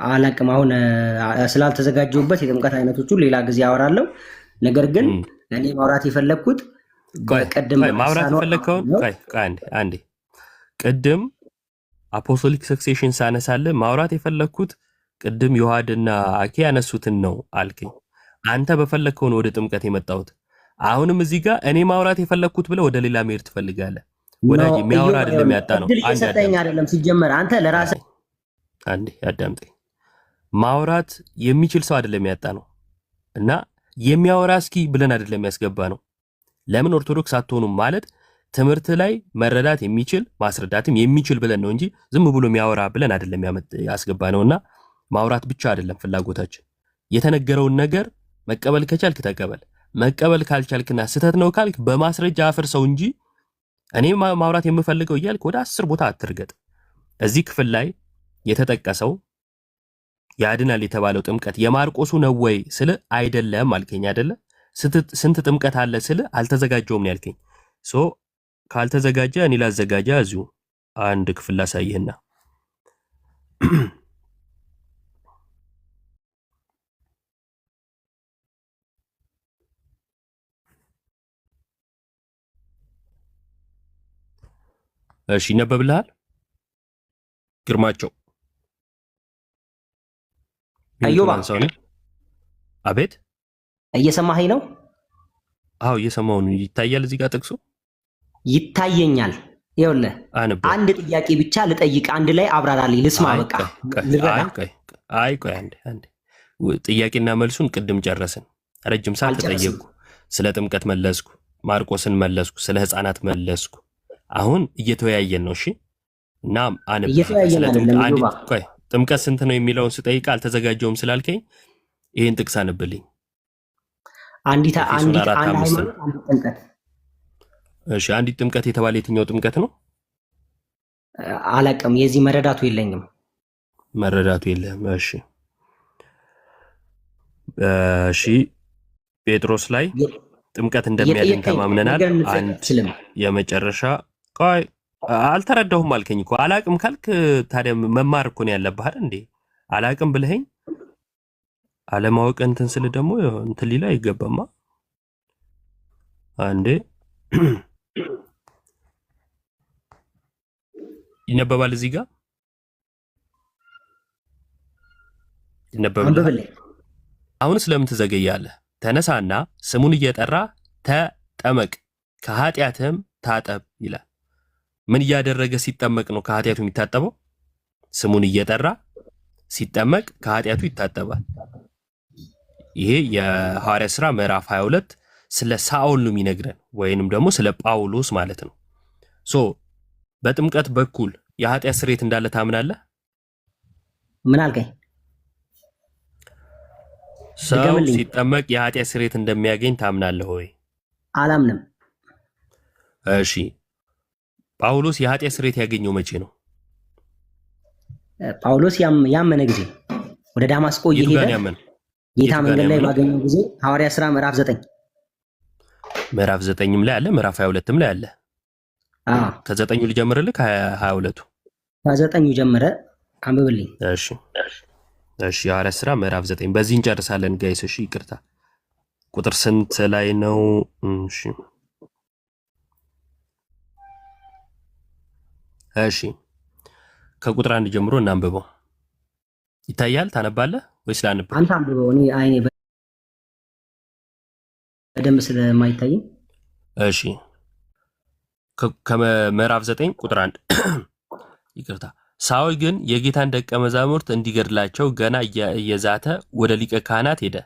G: አላቅም። አሁን ስላልተዘጋጀሁበት የጥምቀት አይነቶቹ ሌላ ጊዜ አወራለሁ። ነገር ግን እኔ ማውራት የፈለግኩት
C: አንዴ ቅድም አፖስቶሊክ ሰክሴሽን ሳነሳለ ማውራት የፈለግኩት ቅድም ዮሐድና አኬ ያነሱትን ነው አልከኝ። አንተ በፈለግከውን ወደ ጥምቀት የመጣሁት አሁንም እዚህ ጋር እኔ ማውራት የፈለግኩት ብለህ ወደ ሌላ መሄድ ትፈልጋለህ። ወዳጅ የሚያወራ አይደለም ያጣ ነው።
G: አይደለም ሲጀመር አንተ ለራስህ
C: አንዴ አዳምጠኝ። ማውራት የሚችል ሰው አይደለም ያጣ ነው እና የሚያወራ እስኪ ብለን አይደለም ያስገባ ነው። ለምን ኦርቶዶክስ አትሆኑም ማለት ትምህርት ላይ መረዳት የሚችል ማስረዳትም የሚችል ብለን ነው እንጂ ዝም ብሎ የሚያወራ ብለን አይደለም ያስገባ ነውና ማውራት ብቻ አይደለም ፍላጎታችን። የተነገረውን ነገር መቀበል ከቻልክ ተቀበል፣ መቀበል ካልቻልክና ስህተት ነው ካልክ በማስረጃ አፍርሰው እንጂ እኔ ማውራት የምፈልገው እያልክ ወደ 10 ቦታ አትርገጥ። እዚህ ክፍል ላይ የተጠቀሰው ያድናል የተባለው ጥምቀት የማርቆሱ ነው ወይ ስለ አይደለም አልከኝ አይደለ? ስንት ጥምቀት አለ ስለ አልተዘጋጀውም ነው ያልከኝ። ካልተዘጋጀ እኔ ላዘጋጃ እዚሁ አንድ ክፍል ላሳይህና እሺ ይነበብልሃል። ግርማቸው
G: አዮባ
C: አቤት
G: እየሰማኸኝ ነው?
C: አዎ እየሰማሁ ነው። ይታያል እዚህ ጋር ጥቅሱ
G: ይታየኛል። ይኸውልህ
C: አንብበው።
G: አንድ ጥያቄ ብቻ ልጠይቅ፣ አንድ ላይ አብራራልኝ፣ ልስማ። በቃ ልረዳ።
C: አንዴ ጥያቄና መልሱን ቅድም ጨረስን። ረጅም ሰዓት ተጠየቅኩ። ስለ ጥምቀት መለስኩ፣ ማርቆስን መለስኩ፣ ስለ ሕፃናት መለስኩ። አሁን እየተወያየን ነው። እሺ እና ጥምቀት ስንት ነው የሚለውን ስጠይቅ አልተዘጋጀውም ስላልከኝ ይህን ጥቅስ አንብልኝ። አንዲት ጥምቀት የተባለ የትኛው ጥምቀት ነው?
G: አላቅም። የዚህ መረዳቱ የለኝም።
C: መረዳቱ የለም። እሺ ጴጥሮስ ላይ ጥምቀት እንደሚያድን ተማምነናል። አንድ የመጨረሻ ቆይ አልተረዳሁም አልከኝ እኮ። አላቅም ካልክ ታዲያ መማር እኮ ነው ያለብህ አይደል እንዴ? አላቅም ብለኸኝ አለማወቅ እንትን ስል ደግሞ እንትን ሊላ አይገባማ። አንዴ ይነበባል እዚህ ጋር ይነበባል። አሁን ስለምን ትዘገያለህ? ተነሳና ስሙን እየጠራ ተጠመቅ ከኃጢአትህም ታጠብ ይላል። ምን እያደረገ ሲጠመቅ ነው ከኃጢአቱ የሚታጠበው? ስሙን እየጠራ ሲጠመቅ ከኃጢአቱ ይታጠባል። ይሄ የሐዋርያ ሥራ ምዕራፍ 22 ስለ ሳኦል ነው የሚነግረን፣ ወይንም ደግሞ ስለ ጳውሎስ ማለት ነው። በጥምቀት በኩል የኃጢአት ስርየት እንዳለ ታምናለህ?
G: ምን አልከኝ?
C: ሰው ሲጠመቅ የኃጢአት ስርየት እንደሚያገኝ ታምናለህ ወይ?
G: አላምንም።
C: እሺ ጳውሎስ የኃጢአት ስርየት ያገኘው መቼ ነው?
G: ጳውሎስ ያመነ ጊዜ ወደ ዳማስቆ እየሄደ ጌታ መንገድ ላይ ባገኘው ጊዜ ሐዋርያ ሥራ ምዕራፍ 9
C: ምዕራፍ 9ም ላይ አለ፣ ምዕራፍ 22ም ላይ አለ። ከ9ኙ ልጀምርልህ? ከ22ቱ
G: ከ9ኙ ጀምረ አንብብልኝ።
C: እሺ ሐዋርያ ሥራ ምዕራፍ 9 በዚህ እንጨርሳለን ጋይስ። እሺ ይቅርታ፣ ቁጥር ስንት ላይ ነው? እሺ ከቁጥር 1 ጀምሮ እናንብበው። ይታያል? ታነባለህ ወይስ ላንብብ?
G: አንተ አንብበው፣ እኔ አይኔ በደንብ ስለማይታይ።
C: እሺ ከምዕራፍ 9 ቁጥር 1 ይቅርታ። ሳኦል ግን የጌታን ደቀ መዛሙርት እንዲገድላቸው ገና እየዛተ ወደ ሊቀ ካህናት ሄደ።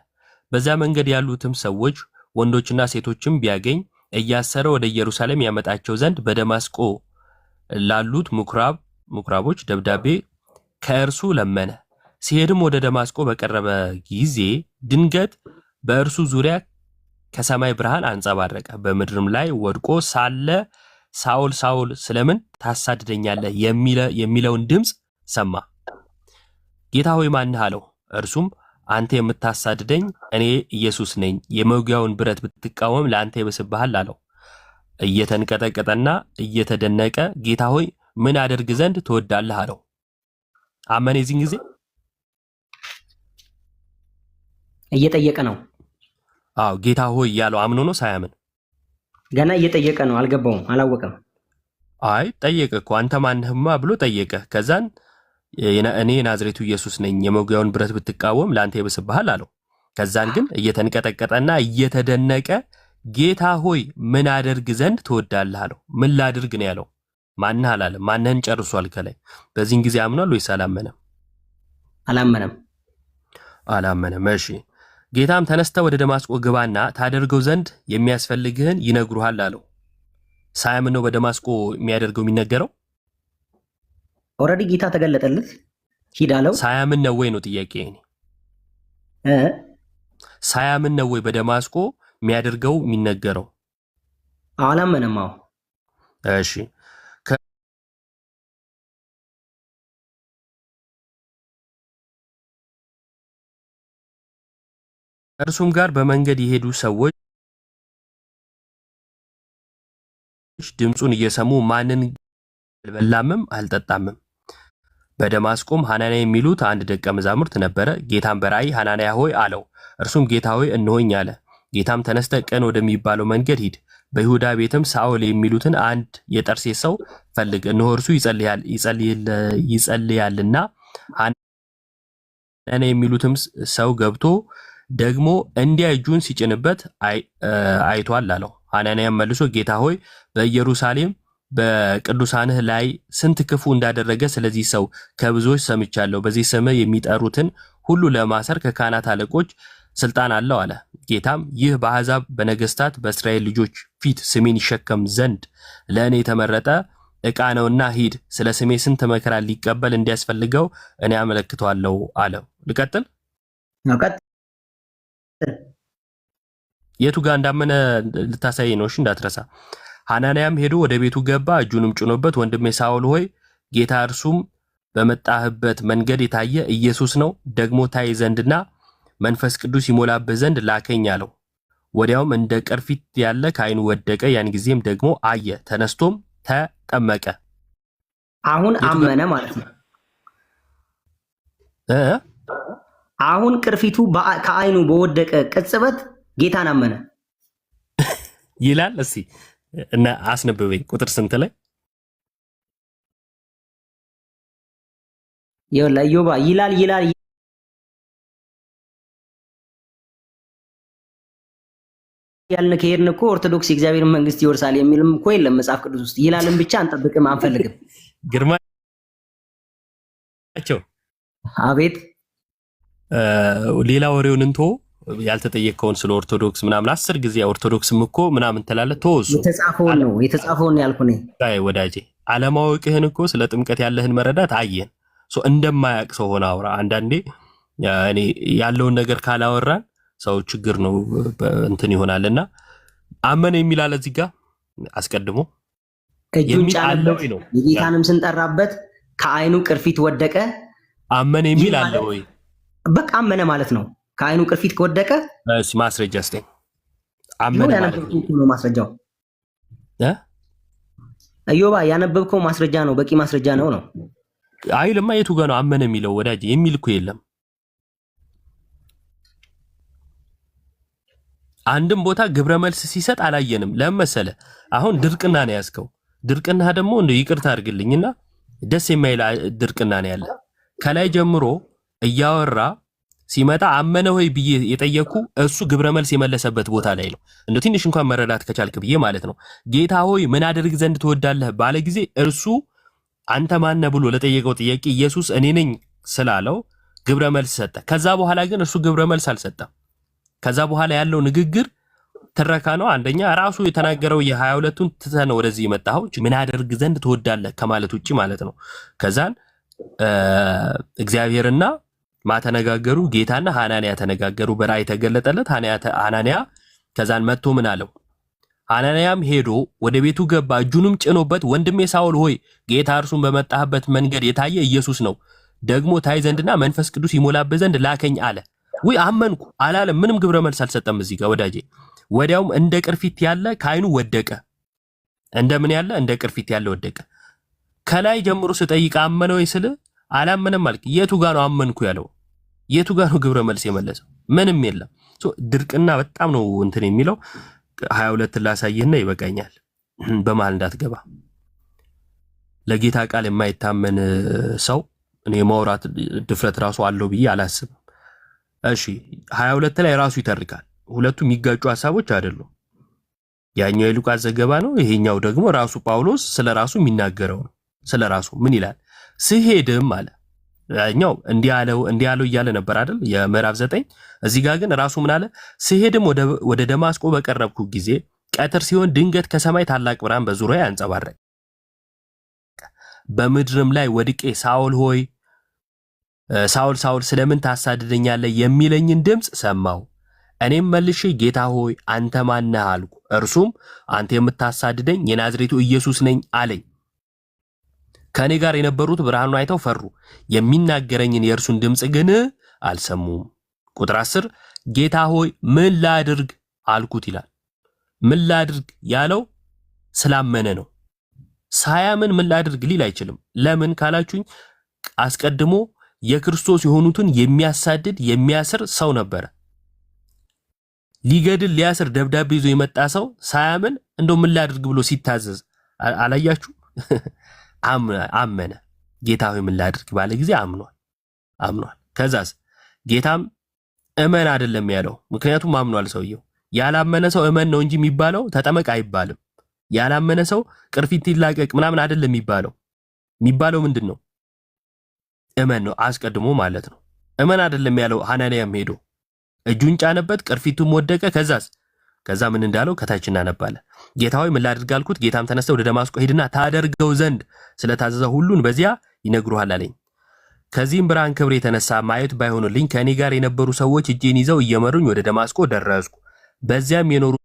C: በዚያ መንገድ ያሉትም ሰዎች ወንዶችና ሴቶችም ቢያገኝ እያሰረ ወደ ኢየሩሳሌም ያመጣቸው ዘንድ በደማስቆ ላሉት ምኩራቦች ደብዳቤ ከእርሱ ለመነ። ሲሄድም ወደ ደማስቆ በቀረበ ጊዜ ድንገት በእርሱ ዙሪያ ከሰማይ ብርሃን አንጸባረቀ። በምድርም ላይ ወድቆ ሳለ ሳኦል ሳኦል ስለምን ታሳድደኛለህ የሚለውን ድምፅ ሰማ። ጌታ ሆይ ማንህ አለው። እርሱም አንተ የምታሳድደኝ እኔ ኢየሱስ ነኝ። የመውጊያውን ብረት ብትቃወም ለአንተ ይብስብሃል አለው። እየተንቀጠቀጠና እየተደነቀ ጌታ ሆይ ምን አደርግ ዘንድ ትወዳለህ አለው። አመነ። የዚህን ጊዜ
G: እየጠየቀ ነው።
C: አዎ ጌታ ሆይ ያለው አምኖ ነው ሳያምን?
G: ገና እየጠየቀ ነው። አልገባውም፣ አላወቀም።
C: አይ ጠየቀ እኮ አንተ ማንህማ ብሎ ጠየቀ። ከዛን እኔ የናዝሬቱ ኢየሱስ ነኝ፣ የመውጊያውን ብረት ብትቃወም ለአንተ ይብስብሃል አለው። ከዛን ግን እየተንቀጠቀጠና እየተደነቀ ጌታ ሆይ ምን አደርግ ዘንድ ትወዳለህ አለው። ምን ላድርግ ነው ያለው? ማንህ አላለም። ማንህን ጨርሷል ከላይ። በዚህን ጊዜ አምኗል ወይስ አላመነም? አላመነም። እሺ ጌታም ተነስተህ ወደ ደማስቆ ግባና ታደርገው ዘንድ የሚያስፈልግህን ይነግሩሃል አለው። ሳያምን ነው በደማስቆ የሚያደርገው የሚነገረው?
G: ኦልሬዲ ጌታ ተገለጠለት ሂድ አለው።
C: ሳያምን ነው ወይ ነው ጥያቄ። ሳያምን ነው ወይ በደማስቆ የሚያደርገው የሚነገረው?
G: አላመነም። አዎ
C: እሺ እርሱም ጋር በመንገድ የሄዱ ሰዎች ድምፁን እየሰሙ ማንን አልበላምም አልጠጣምም። በደማስቆም ሐናንያ የሚሉት አንድ ደቀ መዛሙርት ነበረ። ጌታም በራእይ ሐናንያ ሆይ አለው። እርሱም ጌታ ሆይ እነሆኝ አለ። ጌታም ተነስተ ቀን ወደሚባለው መንገድ ሂድ፣ በይሁዳ ቤትም ሳኦል የሚሉትን አንድ የጠርሴስ ሰው ፈልግ፣ እነሆ እርሱ ይጸልያልና ሐናንያ የሚሉትም ሰው ገብቶ ደግሞ እንዲያ እጁን ሲጭንበት አይቷል አለው። ሐናንያም መልሶ ጌታ ሆይ በኢየሩሳሌም በቅዱሳንህ ላይ ስንት ክፉ እንዳደረገ ስለዚህ ሰው ከብዙዎች ሰምቻለሁ። በዚህ ስምህ የሚጠሩትን ሁሉ ለማሰር ከካህናት አለቆች ስልጣን አለው አለ። ጌታም ይህ በአሕዛብ በነገስታት በእስራኤል ልጆች ፊት ስሜን ይሸከም ዘንድ ለእኔ የተመረጠ ዕቃ ነውና ሂድ፣ ስለ ስሜ ስንት መከራ ሊቀበል እንዲያስፈልገው እኔ አመለክተዋለሁ አለው። ልቀጥል? የቱ ጋር እንዳመነ ልታሳይ ነው። እሺ እንዳትረሳ። ሐናንያም ሄዶ ወደ ቤቱ ገባ፣ እጁንም ጭኖበት ወንድሜ ሳውል ሆይ ጌታ እርሱም በመጣህበት መንገድ የታየ ኢየሱስ ነው፣ ደግሞ ታይ ዘንድና መንፈስ ቅዱስ ይሞላብህ ዘንድ ላከኝ አለው። ወዲያውም እንደ ቅርፊት ያለ ከዓይኑ ወደቀ። ያን ጊዜም ደግሞ አየ፣ ተነስቶም ተጠመቀ።
G: አሁን አመነ ማለት ነው። አሁን ቅርፊቱ ከዓይኑ በወደቀ ቅጽበት ጌታን አመነ
C: ይላል። እስቲ እና አስነብበኝ ቁጥር ስንት ላይ
G: ኢዮባ ይላል ያልን ከሄድን እኮ ኦርቶዶክስ የእግዚአብሔር መንግስት ይወርሳል የሚልም እኮ የለም መጽሐፍ ቅዱስ ውስጥ። ይላልን ብቻ አንጠብቅም፣ አንፈልግም።
C: ግርማቸው
G: አቤት።
C: ሌላ ወሬውን እንቶ ያልተጠየቀውን ስለ ኦርቶዶክስ ምናምን 10 ጊዜ ኦርቶዶክስም እኮ ምናምን ትላለህ። ተወሱ
G: የተጻፈውን ያልኩ ነኝ።
C: አይ ወዳጄ አለማወቅህን እኮ ስለ ጥምቀት ያለህን መረዳት አየን። እንደማያውቅ ሰው ሆነ አውራ። አንዳንዴ እኔ ያለውን ነገር ካላወራን ሰው ችግር ነው እንትን ይሆናልና አመነ የሚላል እዚህ ጋር አስቀድሞ
G: እጁን ጫነበት፣ የጌታንም ስንጠራበት ከዓይኑ ቅርፊት ወደቀ።
C: አመነ የሚል አለ ወይ?
G: በቃ አመነ ማለት ነው። ከዓይኑ ቅርፊት ከወደቀ
C: ማስረጃ እስቲ አመነ ማለት
G: ነው። ማስረጃው ኢዮባ ያነበብከው ማስረጃ ነው፣ በቂ ማስረጃ ነው።
C: አይልማ የቱ ጋር ነው አመነ የሚለው ወዳጅ? የሚል እኮ የለም። አንድም ቦታ ግብረ መልስ ሲሰጥ አላየንም። ለምን መሰለ? አሁን ድርቅና ነው ያዝከው። ድርቅና ደግሞ እንደ ይቅርታ አድርግልኝና ደስ የማይል ድርቅና ነው ያለ። ከላይ ጀምሮ እያወራ ሲመጣ አመነ ሆይ ብዬ የጠየኩ እሱ ግብረ መልስ የመለሰበት ቦታ ላይ ነው። እንደው ትንሽ እንኳን መረዳት ከቻልክ ብዬ ማለት ነው። ጌታ ሆይ ምን አደርግ ዘንድ ትወዳለህ ባለ ጊዜ እርሱ አንተ ማነ ብሎ ለጠየቀው ጥያቄ ኢየሱስ እኔ ነኝ ስላለው ግብረ መልስ ሰጠ። ከዛ በኋላ ግን እርሱ ግብረ መልስ አልሰጠም። ከዛ በኋላ ያለው ንግግር ትረካ ነው። አንደኛ ራሱ የተናገረው የ22ቱን ትተህ ወደዚህ የመጣኸው ምን አደርግ ዘንድ ትወዳለህ ከማለት ውጪ ማለት ነው። ከዛን እግዚአብሔርና ማተነጋገሩ፣ ጌታና ሐናንያ ተነጋገሩ። በራእይ ተገለጠለት ሐናንያ። ከዛን መጥቶ ምን አለው? ሐናንያም ሄዶ ወደ ቤቱ ገባ፣ እጁንም ጭኖበት ወንድሜ ሳውል ሆይ ጌታ እርሱን በመጣህበት መንገድ የታየ ኢየሱስ ነው፣ ደግሞ ታይ ዘንድና መንፈስ ቅዱስ ይሞላብህ ዘንድ ላከኝ አለ። ወይ አመንኩ አላለም። ምንም ግብረ መልስ አልሰጠም እዚህ ጋር ወዳጄ። ወዲያውም እንደ ቅርፊት ያለ ከዓይኑ ወደቀ። እንደምን ያለ? እንደ ቅርፊት ያለ ወደቀ። ከላይ ጀምሮ ስጠይቅ አመነ ወይ ስል አላመነም አልክ። የቱ ጋር ነው አመንኩ ያለው? የቱ ጋር ነው ግብረ መልስ የመለሰው? ምንም የለም። ድርቅና በጣም ነው እንትን የሚለው 22 ላሳይህና ይበቃኛል። በመሃል እንዳትገባ። ለጌታ ቃል የማይታመን ሰው እኔ ማውራት ድፍረት ራሱ አለው ብዬ አላስብም። እሺ 22 ላይ ራሱ ይተርካል። ሁለቱ የሚጋጩ ሐሳቦች አይደሉም። ያኛው የሉቃስ ዘገባ ነው፣ ይሄኛው ደግሞ ራሱ ጳውሎስ ስለራሱ የሚናገረው ነው። ስለራሱ ምን ይላል? ስሄድም አለ። ያኛው እንዲህ ያለው እያለ ነበር አይደል? የምዕራፍ 9 እዚህ ጋር ግን ራሱ ምን አለ? ስሄድም ወደ ደማስቆ በቀረብኩ ጊዜ ቀትር ሲሆን ድንገት ከሰማይ ታላቅ ብርሃን በዙሪያዬ አንጸባረቀ። በምድርም ላይ ወድቄ ሳውል ሆይ ሳውል ሳውል ስለምን ታሳድደኛለህ የሚለኝን ድምፅ ሰማሁ። እኔም መልሼ ጌታ ሆይ አንተ ማን ነህ አልኩ። እርሱም አንተ የምታሳድደኝ የናዝሬቱ ኢየሱስ ነኝ አለኝ። ከእኔ ጋር የነበሩት ብርሃኑን አይተው ፈሩ፣ የሚናገረኝን የእርሱን ድምፅ ግን አልሰሙም። ቁጥር 10 ጌታ ሆይ ምን ላድርግ አልኩት ይላል። ምን ላድርግ ያለው ስላመነ ነው። ሳያምን ምን ላድርግ ሊል አይችልም። ለምን ካላችሁኝ አስቀድሞ የክርስቶስ የሆኑትን የሚያሳድድ የሚያስር ሰው ነበረ። ሊገድል ሊያስር ደብዳቤ ይዞ የመጣ ሰው ሳያምን እንደው ምን ላድርግ ብሎ ሲታዘዝ አላያችሁ? አመነ። ጌታ ሆይ ምን ላድርግ ባለ ጊዜ አምኗል። ከዛስ ጌታም እመን አይደለም ያለው። ምክንያቱም አምኗል ሰውየው። ያላመነ ሰው እመን ነው እንጂ የሚባለው ተጠመቅ አይባልም። ያላመነ ሰው ቅርፊት ይላቀቅ ምናምን አይደለም የሚባለው። የሚባለው ምንድን ነው? እመን ነው አስቀድሞ ማለት ነው። እመን አይደለም ያለው። ሐናንያም ሄዶ እጁን ጫነበት፣ ቅርፊቱም ወደቀ። ከዛ ምን እንዳለው ከታች እናነባለን። ጌታ ሆይ ምን ላድርግ አልኩት። ጌታም ተነስተ ወደ ደማስቆ ሄድና ታደርገው ዘንድ ስለታዘዘ ሁሉን በዚያ ይነግሩሃል አለኝ። ከዚህም ብርሃን ክብር የተነሳ ማየት ባይሆንልኝ ከእኔ ጋር የነበሩ ሰዎች እጄን ይዘው እየመሩኝ ወደ ደማስቆ ደረስኩ። በዚያም የኖሩት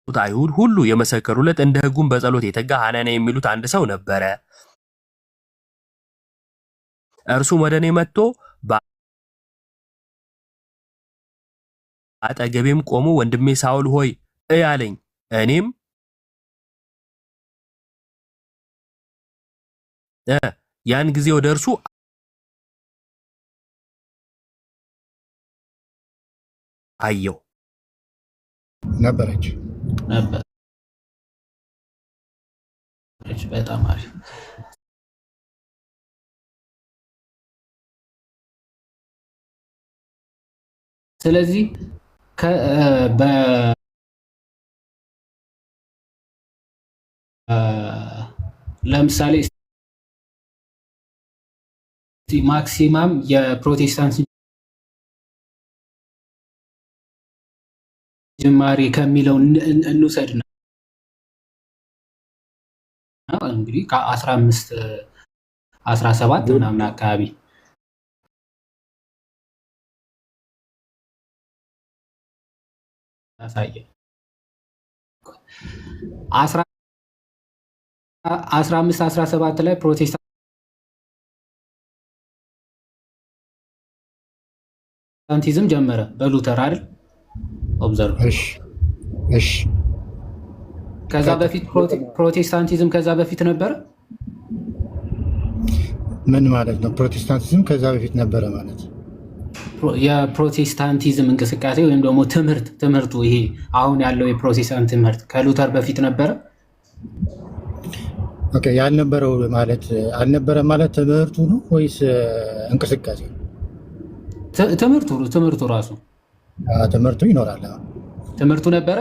C: አይሁድ ሁሉ የመሰከሩለት፣ እንደ ሕጉም በጸሎት የተጋ ሐናንያ የሚሉት አንድ ሰው ነበረ። እርሱም ወደ እኔ መጥቶ አጠገቤም ቆሞ ወንድሜ ሳውል ሆይ እይ አለኝ። እኔም ያን ጊዜ ወደ እርሱ አየው
A: ነበረች።
B: በጣም አሪፍ። ስለዚህ ለምሳሌ ማክሲማም የፕሮቴስታንት ጅማሬ ከሚለው እንውሰድ ነው እንግዲህ ከ15 17 ምናምን አካባቢ ያሳየ 15 17 ላይ ፕሮቴስታንቲዝም ጀመረ በሉተር አይደል? ኦብዘርቭ።
A: እሺ
B: ከዛ በፊት ፕሮቴስታንቲዝም ከዛ በፊት ነበረ።
A: ምን ማለት ነው? ፕሮቴስታንቲዝም ከዛ በፊት ነበረ ማለት
B: የፕሮቴስታንቲዝም እንቅስቃሴ ወይም ደግሞ ትምህርቱ ይሄ አሁን ያለው የፕሮቴስታንት ትምህርት ከሉተር በፊት ነበረ።
A: ኦኬ፣ ያልነበረው ማለት አልነበረ ማለት ትምህርቱ ነው ወይስ እንቅስቃሴ?
B: ትምህርቱ ራሱ
A: ትምህርቱ ይኖራል።
B: ትምህርቱ ነበረ።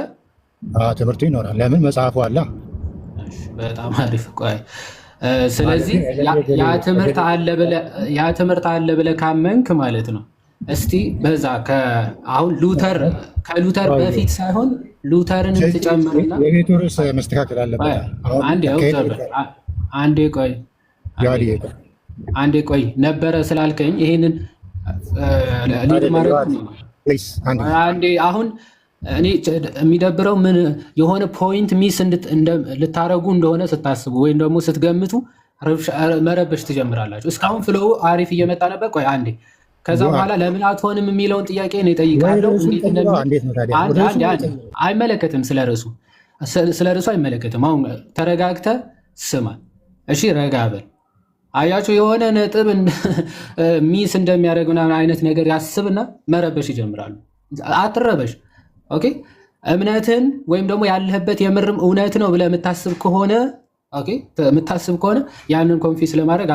A: ትምህርቱ ይኖራል። ለምን? መጽሐፉ አለ።
B: በጣም አሪፍ። ቆይ ስለዚህ ያ ትምህርት አለ ብለህ ካመንክ ማለት ነው። እስቲ በዛ አሁን ከሉተር በፊት ሳይሆን ሉተርን ትጨምርና
A: የቤቱ ርዕስ መስተካከል አለበት።
B: አንዴ ቆይ ነበረ ስላልከኝ ይሄንን ሊድ ማድረግ አንዴ አሁን እኔ የሚደብረው ምን የሆነ ፖይንት ሚስ ልታረጉ እንደሆነ ስታስቡ ወይም ደግሞ ስትገምቱ መረበሽ ትጀምራላችሁ። እስካሁን ፍሎው አሪፍ እየመጣ ነበር። ቆይ አንዴ ከዛ በኋላ ለምን አትሆንም የሚለውን ጥያቄ ነው እጠይቃለሁ። አይመለከትም፣ ስለ ርዕሱ አይመለከትም። አሁን ተረጋግተህ ስማ እሺ፣ ረጋ በል። አያችሁ የሆነ ነጥብ ሚስ እንደሚያደርግ ምናምን አይነት ነገር ያስብና መረበሽ ይጀምራሉ። አትረበሽ። ኦኬ፣ እምነትን ወይም ደግሞ ያለህበት የምርም እውነት ነው ብለህ የምታስብ ከሆነ ያንን ኮንፊስ ለማድረግ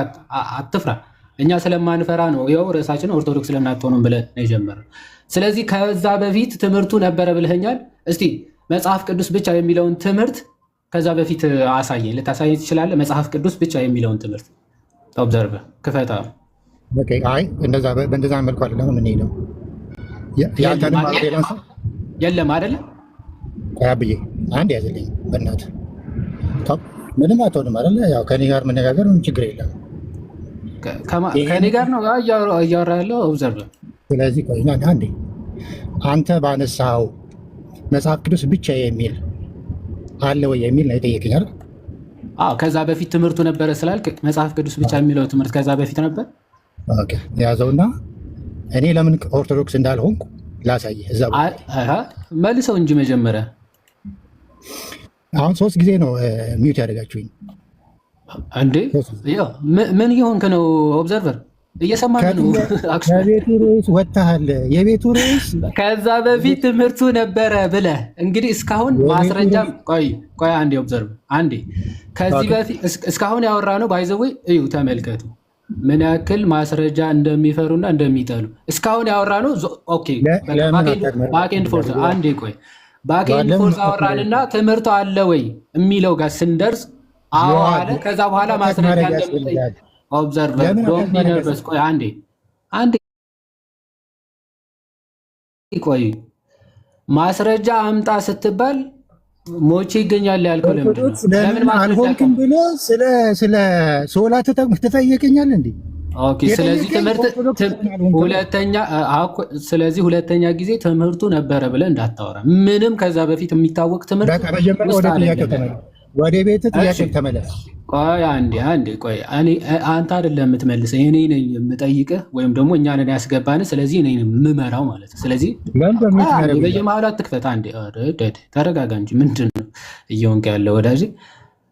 B: አትፍራ። እኛ ስለማንፈራ ነው ይኸው ርዕሳችን ኦርቶዶክስ ለምን አትሆኑም ብለን ነው የጀመርነው። ስለዚህ ከዛ በፊት ትምህርቱ ነበረ ብለኸኛል። እስቲ መጽሐፍ ቅዱስ ብቻ የሚለውን ትምህርት ከዛ በፊት አሳየኝ። ልታሳየኝ ትችላለህ? መጽሐፍ ቅዱስ ብቻ የሚለውን ትምህርት ኦብዘርቭ ክፈታ።
A: በእንደዛ መልኩ አይደለም የምንሄደው።
B: የለም አይደለም።
A: ብዬ አንድ ያዝልኝ በእናትህ። ምንም አትሆንም አይደለ? ያው ከኔ ጋር መነጋገር ችግር የለም።
B: ከኔ ጋር ነው እያወራ ያለው ኦብዘርቭ።
A: ስለዚህ ቆይና አንዴ አንተ ባነሳው መጽሐፍ ቅዱስ ብቻ የሚል አለ ወይ የሚል ነው የጠየቀኝ አይደል?
B: ከዛ በፊት ትምህርቱ ነበረ ስላልክ መጽሐፍ ቅዱስ ብቻ የሚለው ትምህርት ከዛ በፊት ነበር።
A: ያዘውና እኔ ለምን ኦርቶዶክስ እንዳልሆንኩ ላሳየህ። እዛ
B: መልሰው እንጂ መጀመሪያ
A: አሁን 3 ጊዜ ነው ሚዩት ያደረጋችሁኝ
B: እንዴ? ምን እየሆንክ ነው? ኦብዘርቨር እየሰማህ ነው?
A: ከቤቱ ርዕስ ወጥተሃል። የቤቱ ርዕስ
B: ከዛ በፊት ትምህርቱ ነበረ ብለህ እንግዲህ እስካሁን ማስረጃ ቆይ አንዴ ኦብዘርቨር አንዴ ከዚህ በፊት እስካሁን ያወራ ነው ባይዘዌ እዩ፣ ተመልከቱ። ምን ያክል ማስረጃ እንደሚፈሩና እንደሚጠሉ እስካሁን ያወራነው። ኦኬ ባክኤንድ ፎርስ አንዴ ቆይ፣ ባክኤንድ ፎርስ አወራንና ትምህርቱ አለ ወይ የሚለው ጋር ስንደርስ አዎ አለ። ከዛ በኋላ ማስረጃ እንደሚጠይቅ ኦብዘርቨር ዶንት ቢ ነርቨስ። ቆይ አንዴ ቆይ፣ ማስረጃ አምጣ ስትባል ሞቼ ይገኛል ያልከው ለምን
A: አልሆንክም ብሎ ስለ ሶላ ትጠይቀኛል እንዴ? ኦኬ።
B: ስለዚህ ሁለተኛ ጊዜ ትምህርቱ ነበረ ብለህ እንዳታወራ። ምንም ከዛ በፊት የሚታወቅ ትምህርት
A: ወደ ቤት ጥያቄ ተመለስ።
B: ቆይ አንዴ ቆይ፣ አንተ አይደለም የምትመልሰው፣ እኔ ነኝ የምጠይቅህ፣ ወይም ደግሞ እኛ ነን ያስገባንህ። ስለዚህ እኔ የምመራው ማለት ነው። ስለዚህ በየመሀሉ አትክፈት። አንዴ ተረጋጋ እንጂ ምንድን ነው እየሆንክ ያለ ወዳጅ?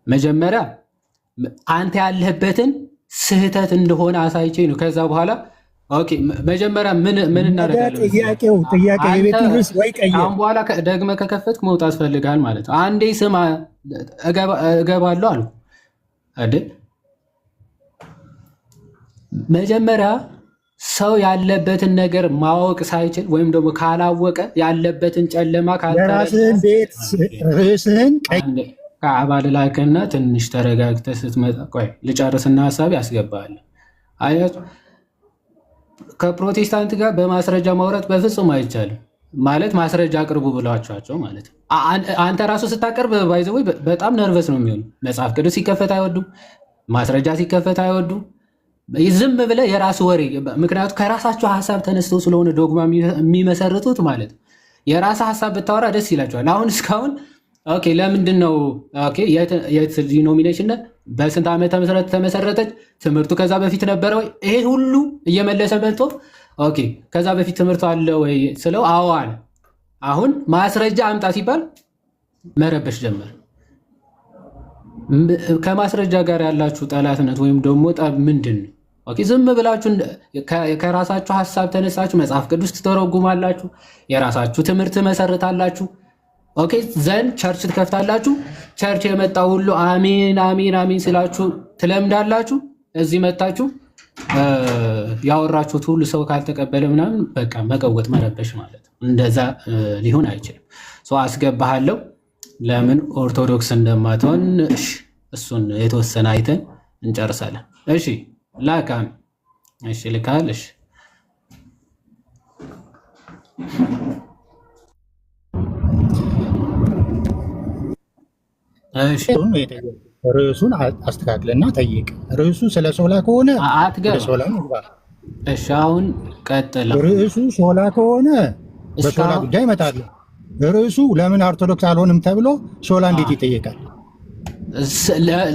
B: መጀመሪያ አንተ ያለህበትን ስህተት እንደሆነ አሳይቼ ነው። ከዛ በኋላ ኦኬ፣ መጀመሪያ ምን እናደርጋለን?
A: ጥያቄ የቤቱን ርዕስ ወይ ቀይር።
B: አሁን በኋላ ደግመህ ከከፈትክ መውጣት ፈልጋል ማለት ነው። አንዴ ስማ፣ እገባለሁ አሉ አይደል? መጀመሪያ ሰው ያለበትን ነገር ማወቅ ሳይችል ወይም ደግሞ ካላወቀ ያለበትን ጨለማ
A: ራስህን ቤት ርዕስህን
B: ከአባል ላክና ትንሽ ተረጋግተህ ስትመጣ ቆይ ልጨርስና ሀሳብ ያስገባል። አያችሁ፣ ከፕሮቴስታንት ጋር በማስረጃ ማውራት በፍጹም አይቻልም። ማለት ማስረጃ አቅርቡ ብሏቸው ማለት ነው። አንተ ራሱ ስታቀርብ ባይዘው በጣም ነርቨስ ነው የሚሆኑ። መጽሐፍ ቅዱስ ሲከፈት አይወዱም፣ ማስረጃ ሲከፈት አይወዱም። ዝም ብለህ የራሱ ወሬ፣ ምክንያቱም ከራሳቸው ሀሳብ ተነስተው ስለሆነ ዶግማ የሚመሰርቱት ማለት ነው። የራስ ሀሳብ ብታወራ ደስ ይላቸዋል። አሁን እስካሁን ኦኬ፣ ለምንድን ነው ኦኬ፣ የት ዲኖሚኔሽን በስንት ዓመተ ምህረት ተመሰረተች? ትምህርቱ ከዛ በፊት ነበረ ወይ? ይሄ ሁሉ እየመለሰ መጥቶ ኦኬ፣ ከዛ በፊት ትምህርቱ አለ ወይ ስለው አዎ አለ። አሁን ማስረጃ አምጣ ሲባል መረበሽ ጀመር። ከማስረጃ ጋር ያላችሁ ጠላትነት ወይም ደግሞ ጠብ ምንድን ነው? ኦኬ፣ ዝም ብላችሁ ከራሳችሁ ሀሳብ ተነሳችሁ መጽሐፍ ቅዱስ ትተረጉማላችሁ፣ የራሳችሁ ትምህርት መሰርታላችሁ። ኦኬ፣ ዘንድ ቸርች ትከፍታላችሁ። ቸርች የመጣው ሁሉ አሜን አሜን አሜን ስላችሁ ትለምዳላችሁ። እዚህ መታችሁ ያወራችሁት ሁሉ ሰው ካልተቀበለ ምናምን በቃ መቀወጥ መረበሽ ማለት ነው። እንደዛ ሊሆን አይችልም። ሰው አስገባሃለሁ ለምን ኦርቶዶክስ እንደማትሆን እሱን የተወሰነ አይተን እንጨርሳለን። እሺ ላካን። እሺ ልካል። እሺ
A: ርዕሱን አስተካክልና ጠይቅ። ርዕሱ ስለ ሶላ ከሆነ ሶላ ነው።
B: እሺ አሁን ቀጥለው።
A: ርዕሱ ሶላ ከሆነ በሶላ ጉዳይ ይመጣል። ርዕሱ ለምን ኦርቶዶክስ አልሆንም ተብሎ ሶላ እንዴት ይጠየቃል?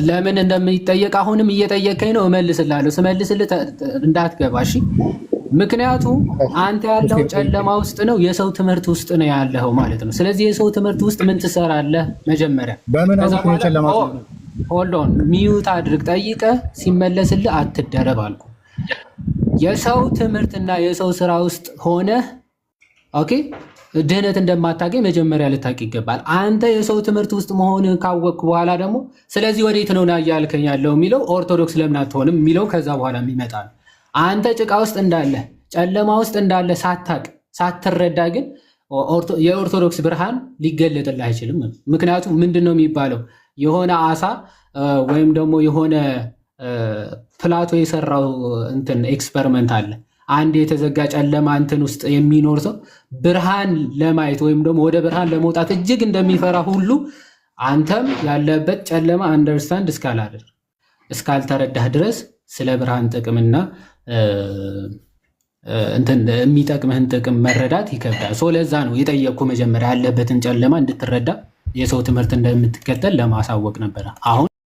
B: ለምን እንደሚጠየቅ አሁንም እየጠየቀኝ ነው። እመልስልሃለሁ። ስመልስልህ እንዳትገባ እሺ። ምክንያቱም አንተ ያለው ጨለማ ውስጥ ነው፣ የሰው ትምህርት ውስጥ ነው ያለው ማለት ነው። ስለዚህ የሰው ትምህርት ውስጥ ምን ትሰራለህ? መጀመሪያ
A: በምን ጨለማ
B: ሆልዶን ሚዩት አድርግ። ጠይቀህ ሲመለስልህ አትደረብ አልኩ። የሰው ትምህርትና የሰው ስራ ውስጥ ሆነ ኦኬ ድህነት እንደማታገኝ መጀመሪያ ልታውቅ ይገባል። አንተ የሰው ትምህርት ውስጥ መሆንህ ካወቅክ በኋላ ደግሞ ስለዚህ ወዴት ነው ና እያልከኝ ያለው የሚለው ኦርቶዶክስ ለምን አትሆንም የሚለው ከዛ በኋላ የሚመጣ ነው። አንተ ጭቃ ውስጥ እንዳለ ጨለማ ውስጥ እንዳለ ሳታቅ ሳትረዳ ግን የኦርቶዶክስ ብርሃን ሊገለጥልህ አይችልም። ምክንያቱም ምንድን ነው የሚባለው የሆነ አሳ ወይም ደግሞ የሆነ ፕላቶ የሰራው እንትን ኤክስፐሪመንት አለ። አንድ የተዘጋ ጨለማ እንትን ውስጥ የሚኖር ሰው ብርሃን ለማየት ወይም ደግሞ ወደ ብርሃን ለመውጣት እጅግ እንደሚፈራ ሁሉ አንተም ያለበት ጨለማ አንደርስታንድ እስካልተረዳህ ድረስ ስለ ብርሃን ጥቅምና እንትን የሚጠቅምህን ጥቅም መረዳት ይከብዳል። ለዛ ነው የጠየቅኩ መጀመሪያ ያለበትን ጨለማ እንድትረዳ የሰው ትምህርት እንደምትከተል ለማሳወቅ ነበረ። አሁን